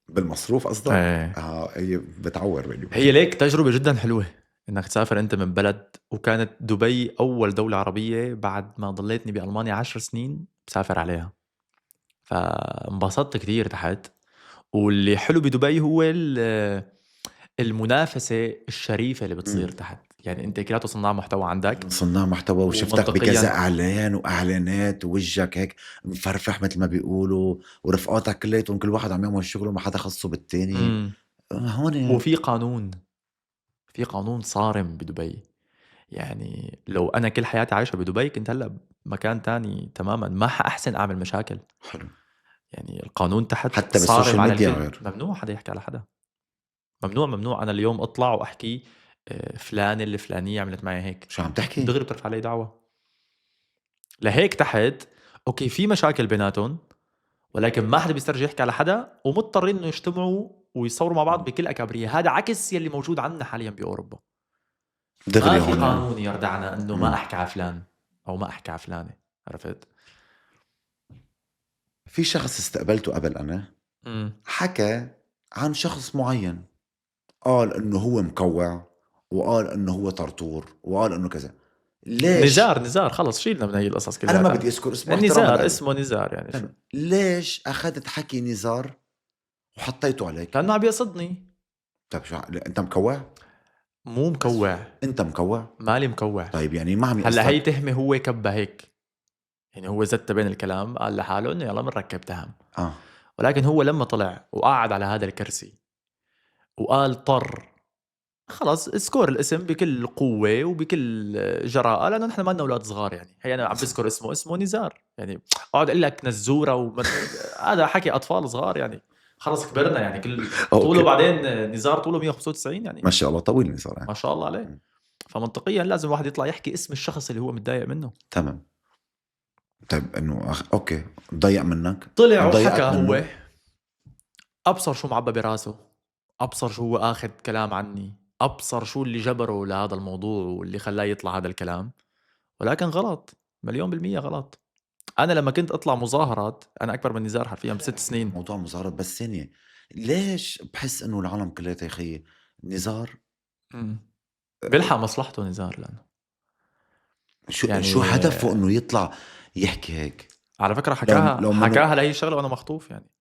Speaker 2: بالمصروف قصدك؟
Speaker 1: ايه.
Speaker 2: هي بتعور بيني وبينك.
Speaker 1: هي ليك تجربة جدا حلوة انك تسافر انت من بلد، وكانت دبي اول دولة عربية بعد ما ضليتني بألمانيا 10 سنين بسافر عليها. فانبسطت كتير تحت. واللي حلو بدبي هو المنافسة الشريفة اللي بتصير
Speaker 2: مم.
Speaker 1: تحت. يعني انت كلاته صناع محتوى عندك.
Speaker 2: صناع محتوى، وشفتك
Speaker 1: ومنطقياً-
Speaker 2: بكذا اعلان واعلانات، ووجهك هيك مفرفح مثل ما بيقولوا، ورفقاتك كلياتهم كل واحد عم يعمل شغله، ما حدا خصه بالتاني.
Speaker 1: مم.
Speaker 2: هون
Speaker 1: وفي قانون. في قانون صارم بدبي. يعني لو انا كل حياتي عايشة بدبي كنت هلا بمكان تاني تماما، ما حأحسن اعمل مشاكل.
Speaker 2: حلو.
Speaker 1: يعني القانون تحت
Speaker 2: حتى
Speaker 1: صارم
Speaker 2: بالسوشيال
Speaker 1: على
Speaker 2: ميديا
Speaker 1: الكل.
Speaker 2: غير.
Speaker 1: ممنوع حدا يحكي على حدا. ممنوع انا اليوم اطلع واحكي فلان الفلانيه عملت معي هيك،
Speaker 2: شو عم تحكي؟
Speaker 1: دغري بترفع علي دعوه. لهيك تحت اوكي في مشاكل بيناتهم، ولكن ما حدا بيسترجي يحكي على حدا، ومضطرين انه يجتمعوا ويصوروا مع بعض بكل اكابريه. هذا عكس يلي موجود عندنا حاليا باوروبا.
Speaker 2: دغري
Speaker 1: ما في
Speaker 2: هون.
Speaker 1: قانون يردعنا انه ما
Speaker 2: مم.
Speaker 1: احكي على فلان او ما احكي على فلانه. عرفت؟
Speaker 2: في شخص استقبلته قبل أنا حكى عن شخص معين، قال إنه هو مكوع، وقال إنه هو طرطور، وقال إنه كذا. ليش؟
Speaker 1: نزار خلص شيلنا من هي القصص كلها.
Speaker 2: أنا ما بدي أذكر اسمه احتراما
Speaker 1: النزار
Speaker 2: له.
Speaker 1: اسمه نزار يعني شو؟
Speaker 2: ليش أخذت حكي نزار وحطيته عليك؟
Speaker 1: لانه عم يقصدني.
Speaker 2: طيب شو أنت مكوع؟
Speaker 1: مو مكوع،
Speaker 2: أنت مكوع؟
Speaker 1: مالي مكوع.
Speaker 2: طيب يعني ما عم
Speaker 1: هلا هي
Speaker 2: يقصدك.
Speaker 1: تهمه هو كبها هيك، يعني هو زت بين الكلام، قال لحاله انه يلا بنركب تهم. ولكن هو لما طلع وقعد على هذا الكرسي وقال طر، خلص اذكر الاسم بكل قوة وبكل جراءة، لأنه نحن ما لنا أولاد صغار. يعني هي أنا عم بذكر اسمه نزار، يعني أقعد أقول لك نزورة هذا حكي أطفال صغار يعني. خلص كبرنا يعني. كل طوله بعدين نزار طوله 195 يعني
Speaker 2: ما شاء الله طويل نزار.
Speaker 1: ما شاء الله عليه. فمنطقيا لازم الواحد يطلع يحكي اسم الشخص اللي هو متضايق منه.
Speaker 2: تمام. طيب انه اوكي ضيق منك،
Speaker 1: طلع
Speaker 2: ضيقت
Speaker 1: وحكى
Speaker 2: منه.
Speaker 1: هو، أبصر شو معبى براسه، أبصر شو هو آخذ كلام عني، أبصر شو اللي جبره لهذا الموضوع واللي خلاه يطلع هذا الكلام. ولكن غلط، 100% غلط. أنا لما كنت أطلع مظاهرات، أنا أكبر من نزار حرفيا ب6 سنين.
Speaker 2: موضوع مظاهرات بس ثانية، ليش بحس انه العالم كلها يا اخي نزار
Speaker 1: بيلحق مصلحته نزار، لأنه
Speaker 2: يعني شو هدفه انه يطلع يحكي هيك؟
Speaker 1: على فكرة حكاها لهي الشغلة وأنا مخطوف يعني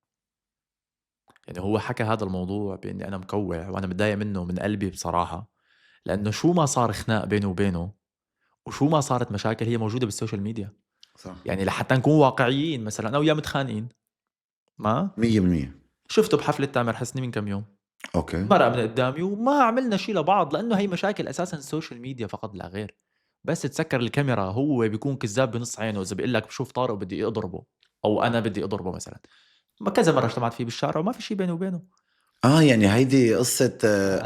Speaker 1: هو حكى هذا الموضوع بإني أنا مكوع وأنا متضايق منه من قلبي بصراحة، لأنه شو ما صار خناق بينه وبينه وشو ما صارت مشاكل هي موجودة بالسوشيال ميديا.
Speaker 2: صح.
Speaker 1: يعني لحتى نكون واقعيين، مثلا أنا وياه متخانقين، ما
Speaker 2: 100%.
Speaker 1: شفته بحفلة تامر حسني من كم يوم،
Speaker 2: اوكي
Speaker 1: مرق من قدامي وما عملنا شيء لبعض، لأنه هي مشاكل أساسا السوشيال ميديا فقط لا غير. بس تسكر الكاميرا هو بيكون كذاب بنص عينه إذا بيقول لك بشوف طارق وبدي أضربه أو أنا بدي أضربه مثلا. ما كذا مرة اجتمعت فيه بالشارع وما في شيء بيني وبينه.
Speaker 2: يعني هيدي قصة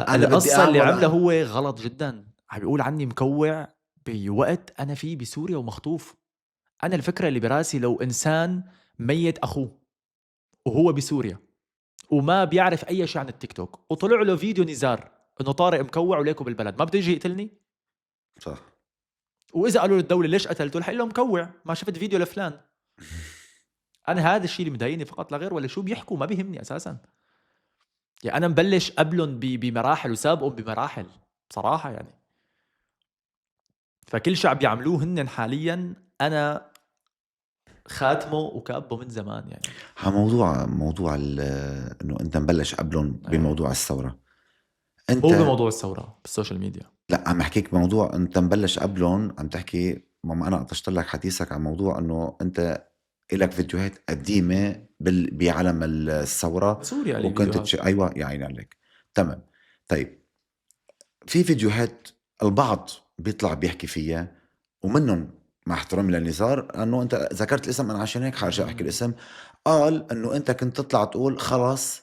Speaker 2: انا بدي
Speaker 1: القصة اللي
Speaker 2: اعمل
Speaker 1: عمله هو غلط جدا. عم بيقول عني مكوع بوقت أنا فيه بسوريا ومخطوف. أنا الفكرة اللي براسي لو إنسان ميت أخوه وهو بسوريا وما بيعرف أي شيء عن التيك توك وطلع له فيديو نزار إنه طارق مكوع وليكو بالبلد، ما بده يجي يقتلني؟
Speaker 2: صح.
Speaker 1: وإذا قالوا للدولة ليش قتلته، رح يقول لهم مكوع ما شفت فيديو لفلان. أنا هذا الشيء اللي مضايقني فقط لا غير، ولا شو بيحكوا ما بيهمني أساسا. يعني أنا مبلش قبلهم بمراحل وسابقهم بمراحل بصراحة يعني. فكل شيء عم بيعملوه هن حاليا أنا خاتمه وكابه من زمان يعني.
Speaker 2: موضوع انه انت مبلش قبلهم بموضوع الثورة. انت
Speaker 1: هو بموضوع الثورة بالسوشيال ميديا.
Speaker 2: لا عم احكيك موضوع انت مبلش قبلهم، عم تحكي ماما انا قطشت لك حديثك عن موضوع انه انت إلك فيديوهات قديمة بعالم الثورة
Speaker 1: سوريا اللي
Speaker 2: وكنت ايوه يا عيني عليك. تمام. طيب في فيديوهات البعض بيطلع بيحكي فيها ومنهم مع احترامي للنزار انه انت ذكرت الاسم انا عشان هيك حارجع احكي الاسم. قال انه انت كنت تطلع تقول خلاص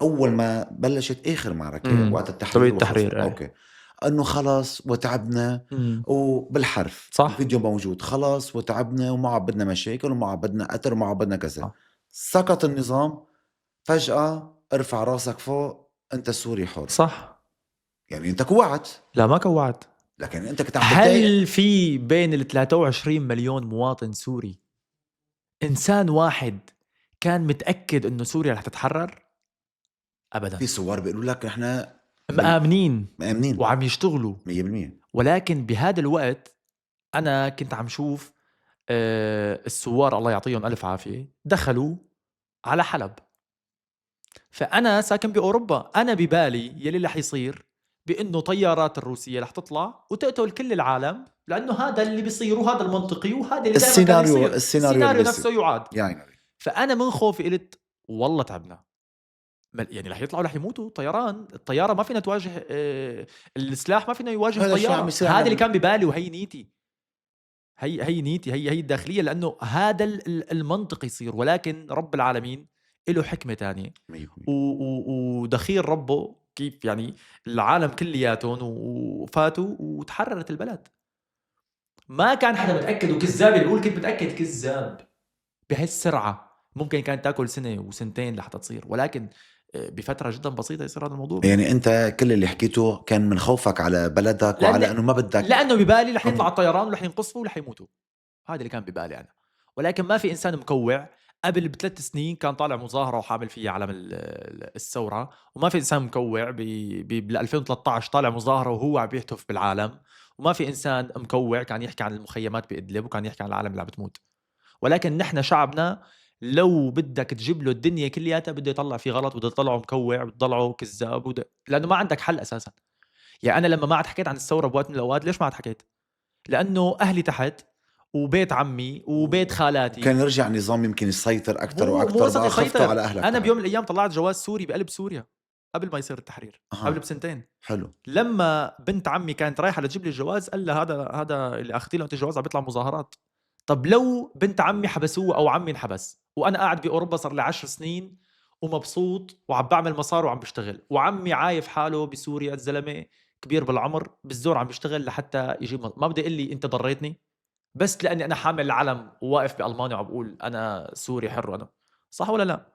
Speaker 2: اول ما بلشت اخر معركة وقت
Speaker 1: التحرير
Speaker 2: اوكي انه خلاص وتعبنا وبالحرف
Speaker 1: صح.
Speaker 2: الفيديو موجود خلاص وتعبنا وما عاد بدنا مشاكل وما عاد بدنا قتل وما عاد بدنا كذا. سقط النظام فجأة ارفع راسك فوق انت سوري حر.
Speaker 1: صح.
Speaker 2: يعني انت كوعت.
Speaker 1: لا ما كوعت.
Speaker 2: لكن انت كنت عم تتضايق.
Speaker 1: هل في بين ال 23 مليون مواطن سوري انسان واحد كان متأكد انه سوريا رح تتحرر؟ ابدا.
Speaker 2: في صور بيقولوا لك احنا
Speaker 1: مآمنين
Speaker 2: مآمنين
Speaker 1: وعم يشتغلوا
Speaker 2: 100%.
Speaker 1: ولكن بهذا الوقت أنا كنت عم شوف الثوار الله يعطيهم ألف عافية دخلوا على حلب. فأنا ساكن بأوروبا، أنا ببالي يلي رح يصير بأنه طيارات الروسية رح تطلع وتقتل كل العالم، لأنه هذا اللي بيصير وهذا المنطقي وهذا اللي دائما يصير. السيناريو نفسه يعاد.
Speaker 2: يعني
Speaker 1: فأنا من خوفي قلت والله تعبنا، يعني رح يطلعوا رح يموتوا طيران. الطيارة ما فينا تواجه السلاح ما فينا يواجه الطيارة. هذا اللي كان ببالي وهي نيتي، هي نيتي، هي الداخلية، لأنه هذا المنطق يصير. ولكن رب العالمين له حكمة تانية ودخيل ربه كيف يعني العالم كلياتهم وفاتوا وتحررت البلد. ما كان حدا متاكد، وكذاب اللي بيقول كنت متاكد كذاب. بهالسرعه ممكن كانت تاكل سنه وسنتين لحتى تصير، ولكن بفتره جدا بسيطه يصير هذا الموضوع.
Speaker 2: يعني انت كل اللي حكيته كان من خوفك على بلدك وعلى انه ما بدك.
Speaker 1: لانه ببالي رح يطلع الطيران ورح ينقصفوا ورح يموتوا، هذا اللي كان ببالي انا. ولكن ما في انسان مكوع. قبل ب3 سنين كان طالع مظاهره وحامل فيها علم الثوره، وما في انسان مكوع بال 2013 طالع مظاهره وهو عم بيهتف بالعالم، وما في انسان مكوع كان يحكي عن المخيمات بإدلب وكان يحكي عن العالم اللي عم بتموت. ولكن نحن شعبنا لو بدك تجيب له الدنيا كلياتها بده يطلع فيه غلط، بده يطلعه مكوع، بده يطلعه كذاب، لانه ما عندك حل اساسا. يعني انا لما ما عاد حكيت عن الثوره بوقت من الاوقات، ليش ما عاد حكيت؟ لانه اهلي تحت وبيت عمي وبيت خالاتي
Speaker 2: كان يرجع نظام يمكن يسيطر اكثر
Speaker 1: مو
Speaker 2: واكثر،
Speaker 1: قصة
Speaker 2: بقى خفتوا
Speaker 1: يسيطر.
Speaker 2: على اهلك.
Speaker 1: انا بيوم من الايام طلعت جواز سوري بقلب سوريا قبل ما يصير التحرير، قبل بسنتين.
Speaker 2: حلو.
Speaker 1: لما بنت عمي كانت رايحه لتجيب لي الجواز، قال لها هذا اللي اخذتي له انت الجواز عم بيطلع مظاهرات. طب لو بنت عمي حبسوه او عمي انحبس وانا قاعد باوروبا صار لي 10 سنين ومبسوط وعم بعمل مصاري وعم بشتغل، وعمي عايف حاله بسوريا، الزلمه كبير بالعمر بالزور عم بيشتغل لحتى يجيب ما بدي يقول لي انت ضريتني بس لاني انا حامل العلم وواقف بالمانيا وعم بقول انا سوري حر. انا صح ولا لا؟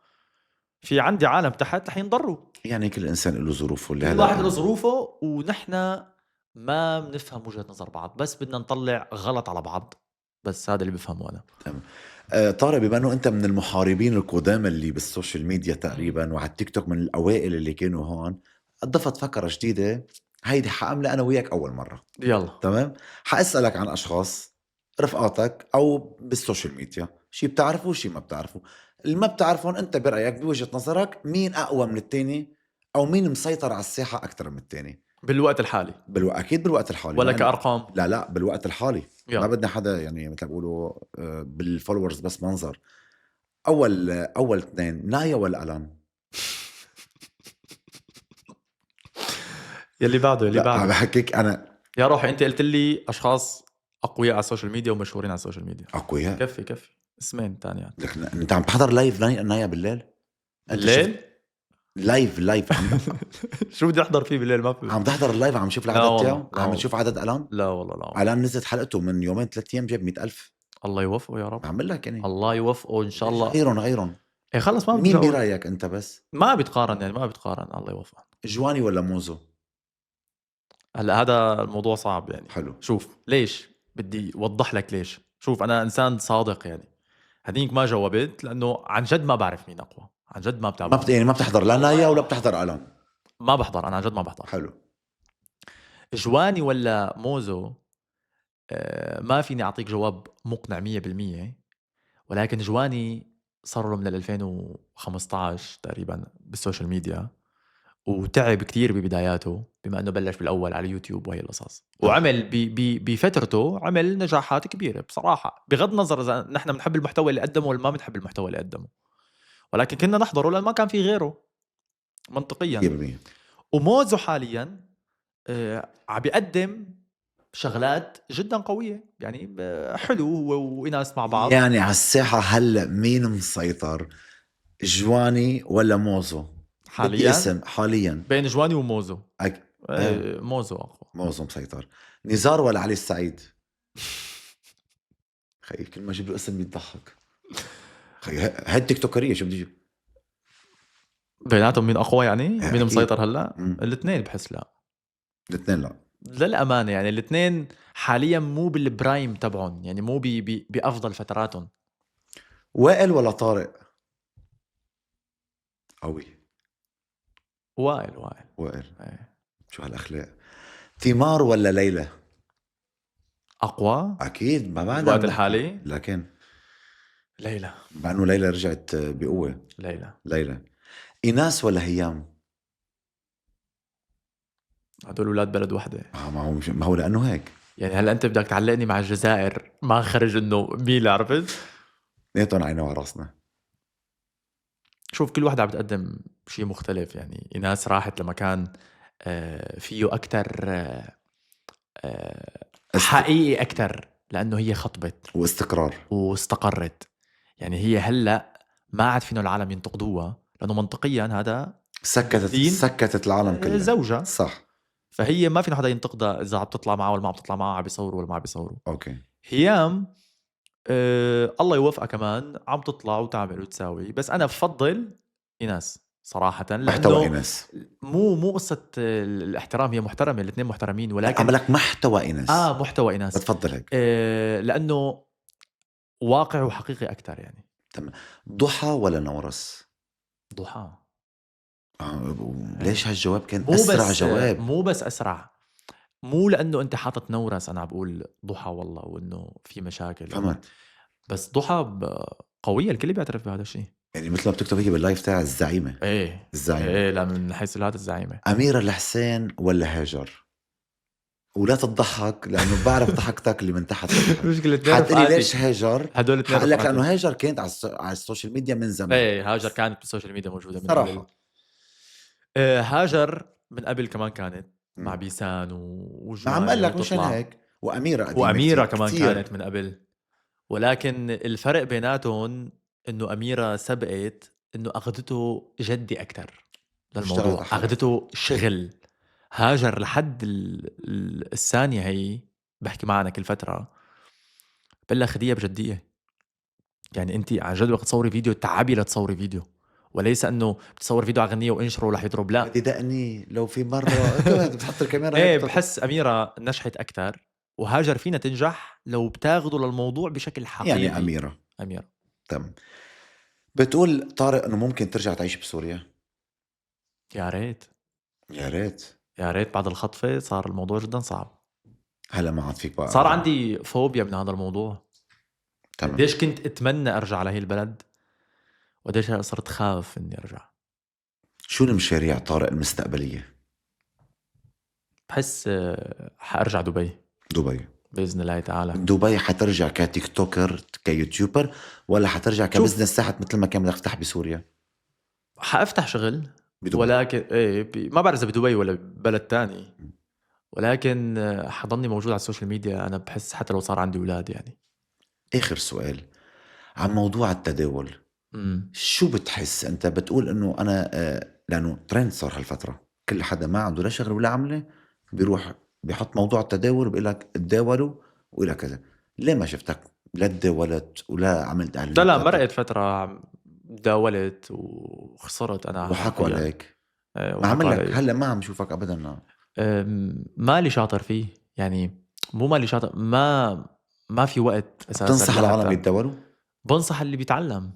Speaker 1: في عندي عالم تحت رح ينضروا.
Speaker 2: يعني كل انسان له ظروفه اللي
Speaker 1: كل واحد
Speaker 2: هلا
Speaker 1: له ظروفه، ونحن ما بنفهم وجهة نظر بعض، بس بدنا نطلع غلط على بعض. بس هذا اللي بفهمه انا.
Speaker 2: طارق، بما انه انت من المحاربين القدامى اللي بالسوشيال ميديا تقريبا وعلى التيك توك من الاوائل اللي كانوا هون، ضفت فكره جديده هيدي حامله انا وياك اول مره.
Speaker 1: يلا
Speaker 2: تمام. حاسالك عن اشخاص رفقاتك او بالسوشيال ميديا، شي بتعرفه وشي ما بتعرفه. اللي ما بتعرفون انت برايك بوجهه نظرك مين اقوى من التاني، او مين مسيطر على الساحه اكثر من التاني
Speaker 1: بالوقت الحالي
Speaker 2: اكيد بالوقت الحالي
Speaker 1: ولا كأرقام؟
Speaker 2: لا بالوقت الحالي.
Speaker 1: يلا.
Speaker 2: ما بدنا حدا يعني مثل بيقولوا بالفولورز بس منظر. اول اثنين، نايا ولا الان؟
Speaker 1: يلي بعده
Speaker 2: لا عم بحكيك انا.
Speaker 1: يا روحي، انت قلت لي اشخاص اقوياء على السوشيال ميديا ومشهورين على السوشيال ميديا.
Speaker 2: اقوياء؟
Speaker 1: كفي اسمين تانيات.
Speaker 2: لكن انت عم تحضر لايف نايا بالليل؟
Speaker 1: الليل
Speaker 2: لايف
Speaker 1: شو بدي احضر فيه بالليل؟ ما في.
Speaker 2: عم تحضر اللايف، عم شوف العدد تاعه، عم نشوف عدد الان.
Speaker 1: لا والله
Speaker 2: الان نزلت حلقته من يومين 3 ايام جاب 100,000.
Speaker 1: الله يوفقه يا رب.
Speaker 2: بعمل لك يعني
Speaker 1: الله يوفقه ان شاء الله.
Speaker 2: غيرهم
Speaker 1: ايه خلص ما
Speaker 2: مين برايك انت؟ بس
Speaker 1: ما بيتقارن، يعني ما بيتقارن. الله يوفقه.
Speaker 2: جواني ولا موزو؟
Speaker 1: هلا هذا الموضوع صعب يعني.
Speaker 2: حلو.
Speaker 1: شوف ليش بدي اوضح لك ليش. شوف انا انسان صادق يعني. هديك ما جاوبت لانه عن جد ما بعرف مين اقوى، عن جد ما بتابع.
Speaker 2: يعني ما بتحضر لا نايا ولا بتحضر الان؟
Speaker 1: ما بحضر، انا عن جد ما بحضر.
Speaker 2: حلو.
Speaker 1: جواني ولا موزو؟ ما فيني اعطيك جواب مقنع 100%، ولكن جواني صار له من 2015 تقريبا بالسوشيال ميديا، وتعب كتير ببداياته بما انه بلش بالاول على يوتيوب وهي القصص، وعمل بفترته عمل نجاحات كبيره بصراحه، بغض النظر اذا نحن بنحب المحتوى اللي قدمه ولا ما بنحب المحتوى اللي قدمه، ولكن كنا نحضره لان ما كان في غيره منطقيا.
Speaker 2: 100%.
Speaker 1: وموزو حاليا عم بيقدم شغلات جدا قويه، يعني حلو هو وناس مع بعض.
Speaker 2: يعني على الساحه هلا مين مسيطر، جواني ولا موزو
Speaker 1: حاليا
Speaker 2: اسم حاليا؟
Speaker 1: بين جواني وموزو.
Speaker 2: إيه.
Speaker 1: موزو اقوى.
Speaker 2: موزو مسيطر. نزار ولا علي السعيد؟ خي كل ما اجيب له اسم يضحك. خي هاد تيك توكريه شو بدي اجيب
Speaker 1: بيناتهم مين اقوى يعني؟ مين
Speaker 2: أكيد.
Speaker 1: مسيطر هلا؟ الاثنين بحس. لا
Speaker 2: الاثنين لا
Speaker 1: للامانه يعني الاثنين حاليا مو بالبرايم تبعهم، يعني مو بافضل فتراتهم.
Speaker 2: وائل ولا طارق؟ قوي.
Speaker 1: وائل.
Speaker 2: ايه. شو هالاخلاق. تيمار ولا ليلى؟
Speaker 1: اقوى
Speaker 2: اكيد ما بعد
Speaker 1: الوقت الحالي.
Speaker 2: لكن
Speaker 1: ليلى،
Speaker 2: مع انه ليلى رجعت بقوه. ليلى. ايناس ولا هيام؟
Speaker 1: هدول اولاد بلد وحده.
Speaker 2: ما هو لانه هيك
Speaker 1: يعني هلا انت بدك تعلقني مع الجزائر، ما خرج انه مين عرفت.
Speaker 2: نيتون عينه على راسنا.
Speaker 1: شوف كل واحدة عم بتقدم شيء مختلف. يعني ايناس راحت لمكان فيه اكتر حقيقي اكتر، لانه هي خطبت واستقرت. يعني هي هلا ما عاد فينا العالم ينتقدوها، لانه منطقيا هذا
Speaker 2: سكتت العالم كله.
Speaker 1: زوجة
Speaker 2: صح.
Speaker 1: فهي ما في حدا ينتقدها إذا عم تطلع معه ولا ما عم تطلع معه، عم بيصوروا ولا ما عم بيصوروا.
Speaker 2: اوكي.
Speaker 1: هيام الله يوفقها كمان عم تطلع وتعمل وتساوي، بس أنا بفضل إيناس صراحة،
Speaker 2: محتوى
Speaker 1: لأنه
Speaker 2: ايناس.
Speaker 1: مو قصة الاحترام، هي محترمة، الاثنين محترمين،
Speaker 2: عم
Speaker 1: ولكن
Speaker 2: لك محتوى ايناس.
Speaker 1: محتوى إيناس
Speaker 2: بتفضل هيك.
Speaker 1: لأنه واقع وحقيقي أكتر يعني.
Speaker 2: تمام. ضحى ولا نورس؟
Speaker 1: ضحى.
Speaker 2: ليش هالجواب كان
Speaker 1: مو
Speaker 2: اسرع
Speaker 1: بس
Speaker 2: جواب؟
Speaker 1: مو بس أسرع، مو لأنه أنت حاطط نورس أنا بقول ضحى والله وإنه في مشاكل،
Speaker 2: فهمت.
Speaker 1: بس ضحى قوية، الكل بيعترف بهذا الشيء.
Speaker 2: يعني مثل ما بتكتب هي باللايف تاع الزعيمة.
Speaker 1: ايه
Speaker 2: الزعيمة.
Speaker 1: ايه، لا من حيث هذا الزعيمة.
Speaker 2: أميرة الحسين ولا هاجر؟ ولا تضحك لأنه بعرف ضحكتك اللي من تحت لتحت.
Speaker 1: مشكلة اثنين
Speaker 2: حتقولي
Speaker 1: رفقاتي،
Speaker 2: ليش هاجر؟
Speaker 1: هدول اثنين
Speaker 2: حقول لك لأنه
Speaker 1: رفقاتي.
Speaker 2: هاجر كانت على السوشيال ميديا من زمان.
Speaker 1: ايه هاجر كانت بالسوشيال ميديا موجودة من قبل.
Speaker 2: صراحة.
Speaker 1: هاجر من قبل كمان كانت مع
Speaker 2: مم.
Speaker 1: بيسان
Speaker 2: ما
Speaker 1: وجمانة
Speaker 2: عم قال لك مشان
Speaker 1: وتطلع،
Speaker 2: هيك. وأميرة قديمة
Speaker 1: وأميرة
Speaker 2: كتير
Speaker 1: كمان
Speaker 2: كتير.
Speaker 1: كانت من قبل. ولكن الفرق بيناتهم إنه أميرة سبقت، إنه أخذته جدي أكتر
Speaker 2: اشتغلت
Speaker 1: للموضوع،
Speaker 2: على حالها.
Speaker 1: أخذته شغل. هاجر لحد الثانية هي بحكي معنا كل فترة بقول لها خديها بجدية، يعني انت عن جد وقت تصوري فيديو تعبي لتصوري فيديو، وليس انه بتصور فيديو على غنية وانشره ورح يضرب، لا.
Speaker 2: بدي دقني لو في مرة كمان بتحط الكاميرا
Speaker 1: ايه
Speaker 2: هيك
Speaker 1: بحس أميرة نجحت أكتر، وهاجر فينا تنجح لو بتاخده للموضوع بشكل حقيقي.
Speaker 2: يعني أميرة.
Speaker 1: أميرة.
Speaker 2: تمام. بتقول طارق إنه ممكن ترجع تعيش بسوريا؟
Speaker 1: يا ريت
Speaker 2: يا ريت.
Speaker 1: يا ريت، بعد الخطفة صار الموضوع جدا صعب،
Speaker 2: هلا ما عاد فيك بقى.
Speaker 1: صار عندي فوبيا من هذا الموضوع.
Speaker 2: تمام.
Speaker 1: قديش كنت أتمنى أرجع لهي البلد، وقديش صرت خاف إني أرجع.
Speaker 2: شو المشاريع طارق المستقبلية؟
Speaker 1: بحس حأرجع دبي
Speaker 2: دبي.
Speaker 1: بإذن الله تعالى.
Speaker 2: دبي حترجع كتيك توكر كيوتيوبر ولا حترجع كبزنس ساحت مثل ما كان بدك تفتح بسوريا؟
Speaker 1: حأفتح شغل
Speaker 2: بدبي.
Speaker 1: ولكن ما بعرف إذا بدبي ولا ببلد تاني، ولكن حضلني موجود على السوشيال ميديا. أنا بحس حتى لو صار عندي أولاد يعني.
Speaker 2: آخر سؤال عن موضوع التداول. شو بتحس أنت؟ بتقول إنه أنا لأنه ترند صار هالفترة، كل حدا ما عنده لا شغل ولا عملة بيروح بيحط موضوع التداول وبيقول لك تداولوا وإلى كذا. ليه ما شفتك لا تداولت ولا عملت إعلانات؟
Speaker 1: لا مرقت فترة داولت وخسرت أنا.
Speaker 2: وحكوا عليك. ما
Speaker 1: وحكوا
Speaker 2: عمل لك
Speaker 1: علي.
Speaker 2: هلا ما عم شوفك أبدا.
Speaker 1: مالي شاطر فيه يعني، مو مالي شاطر، ما في وقت أساسا.
Speaker 2: تنصح العالم يتداولوا؟
Speaker 1: بنصح اللي بيتعلم،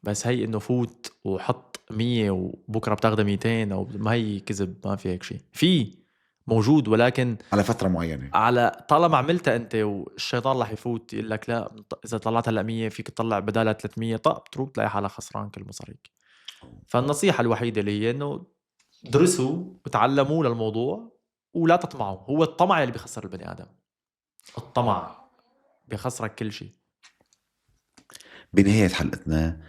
Speaker 1: بس هي إنه فوت وحط 100 وبكرة بتاخده 200 أو ما، هي كذب، ما في هيك شيء. في موجود ولكن
Speaker 2: على فترة معينة.
Speaker 1: على طالما عملتها أنت والشيطان رح يفوت يقول لك لا، إذا طلعت هلا 100 فيك تطلع بدالها 300، بتروح تلاقي حالك خسران كل مصاريك. فالنصيحة الوحيدة اللي هي إنه درسوا وتعلموا للموضوع ولا تطمعوا. هو الطمع اللي بيخسر البني آدم، الطمع بيخسرك كل شيء.
Speaker 2: بنهاية حلقتنا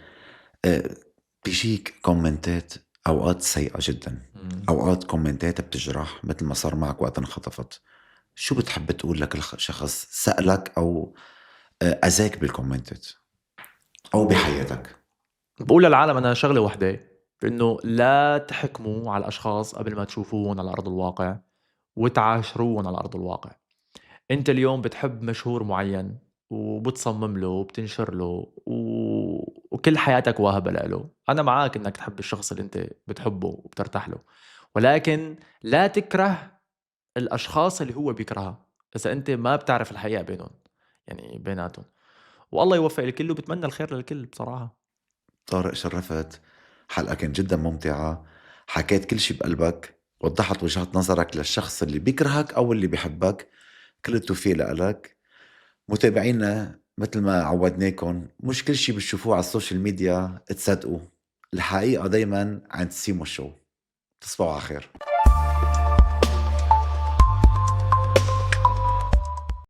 Speaker 2: بيجيك كومنتات أوقات سيئة جدا، أوقات كومنتات بتجرح مثل ما صار معك وقت انخطفت. شو بتحب تقول لك الشخص سألك أو أذاك بالكومنتات أو بحياتك؟
Speaker 1: بقول للعالم أنا شغلة واحدة، إنه لا تحكموا على الأشخاص قبل ما تشوفوهم على أرض الواقع وتعاشروهم على أرض الواقع. أنت اليوم بتحب مشهور معين وبتصمم له وبتنشر له وكل حياتك واهبة له. أنا معاك إنك تحب الشخص اللي أنت بتحبه وبترتاح له، ولكن لا تكره الأشخاص اللي هو بيكرهها إذا أنت ما بتعرف الحقيقة بينهم، يعني بيناتهم. والله يوفق الكل وبتمنى الخير للكل بصراحة.
Speaker 2: طارق شرفت، حلقة كانت جدا ممتعة، حكيت كل شي بقلبك، وضحت وجهة نظرك للشخص اللي بيكرهك أو اللي بيحبك. كل التوفيق لك. متابعينا مثل ما عودناكم، مش كل شي بتشوفوه على السوشيال ميديا تصدقوا، الحقيقة دايما عند سيمو شو. تصبحوا على خير.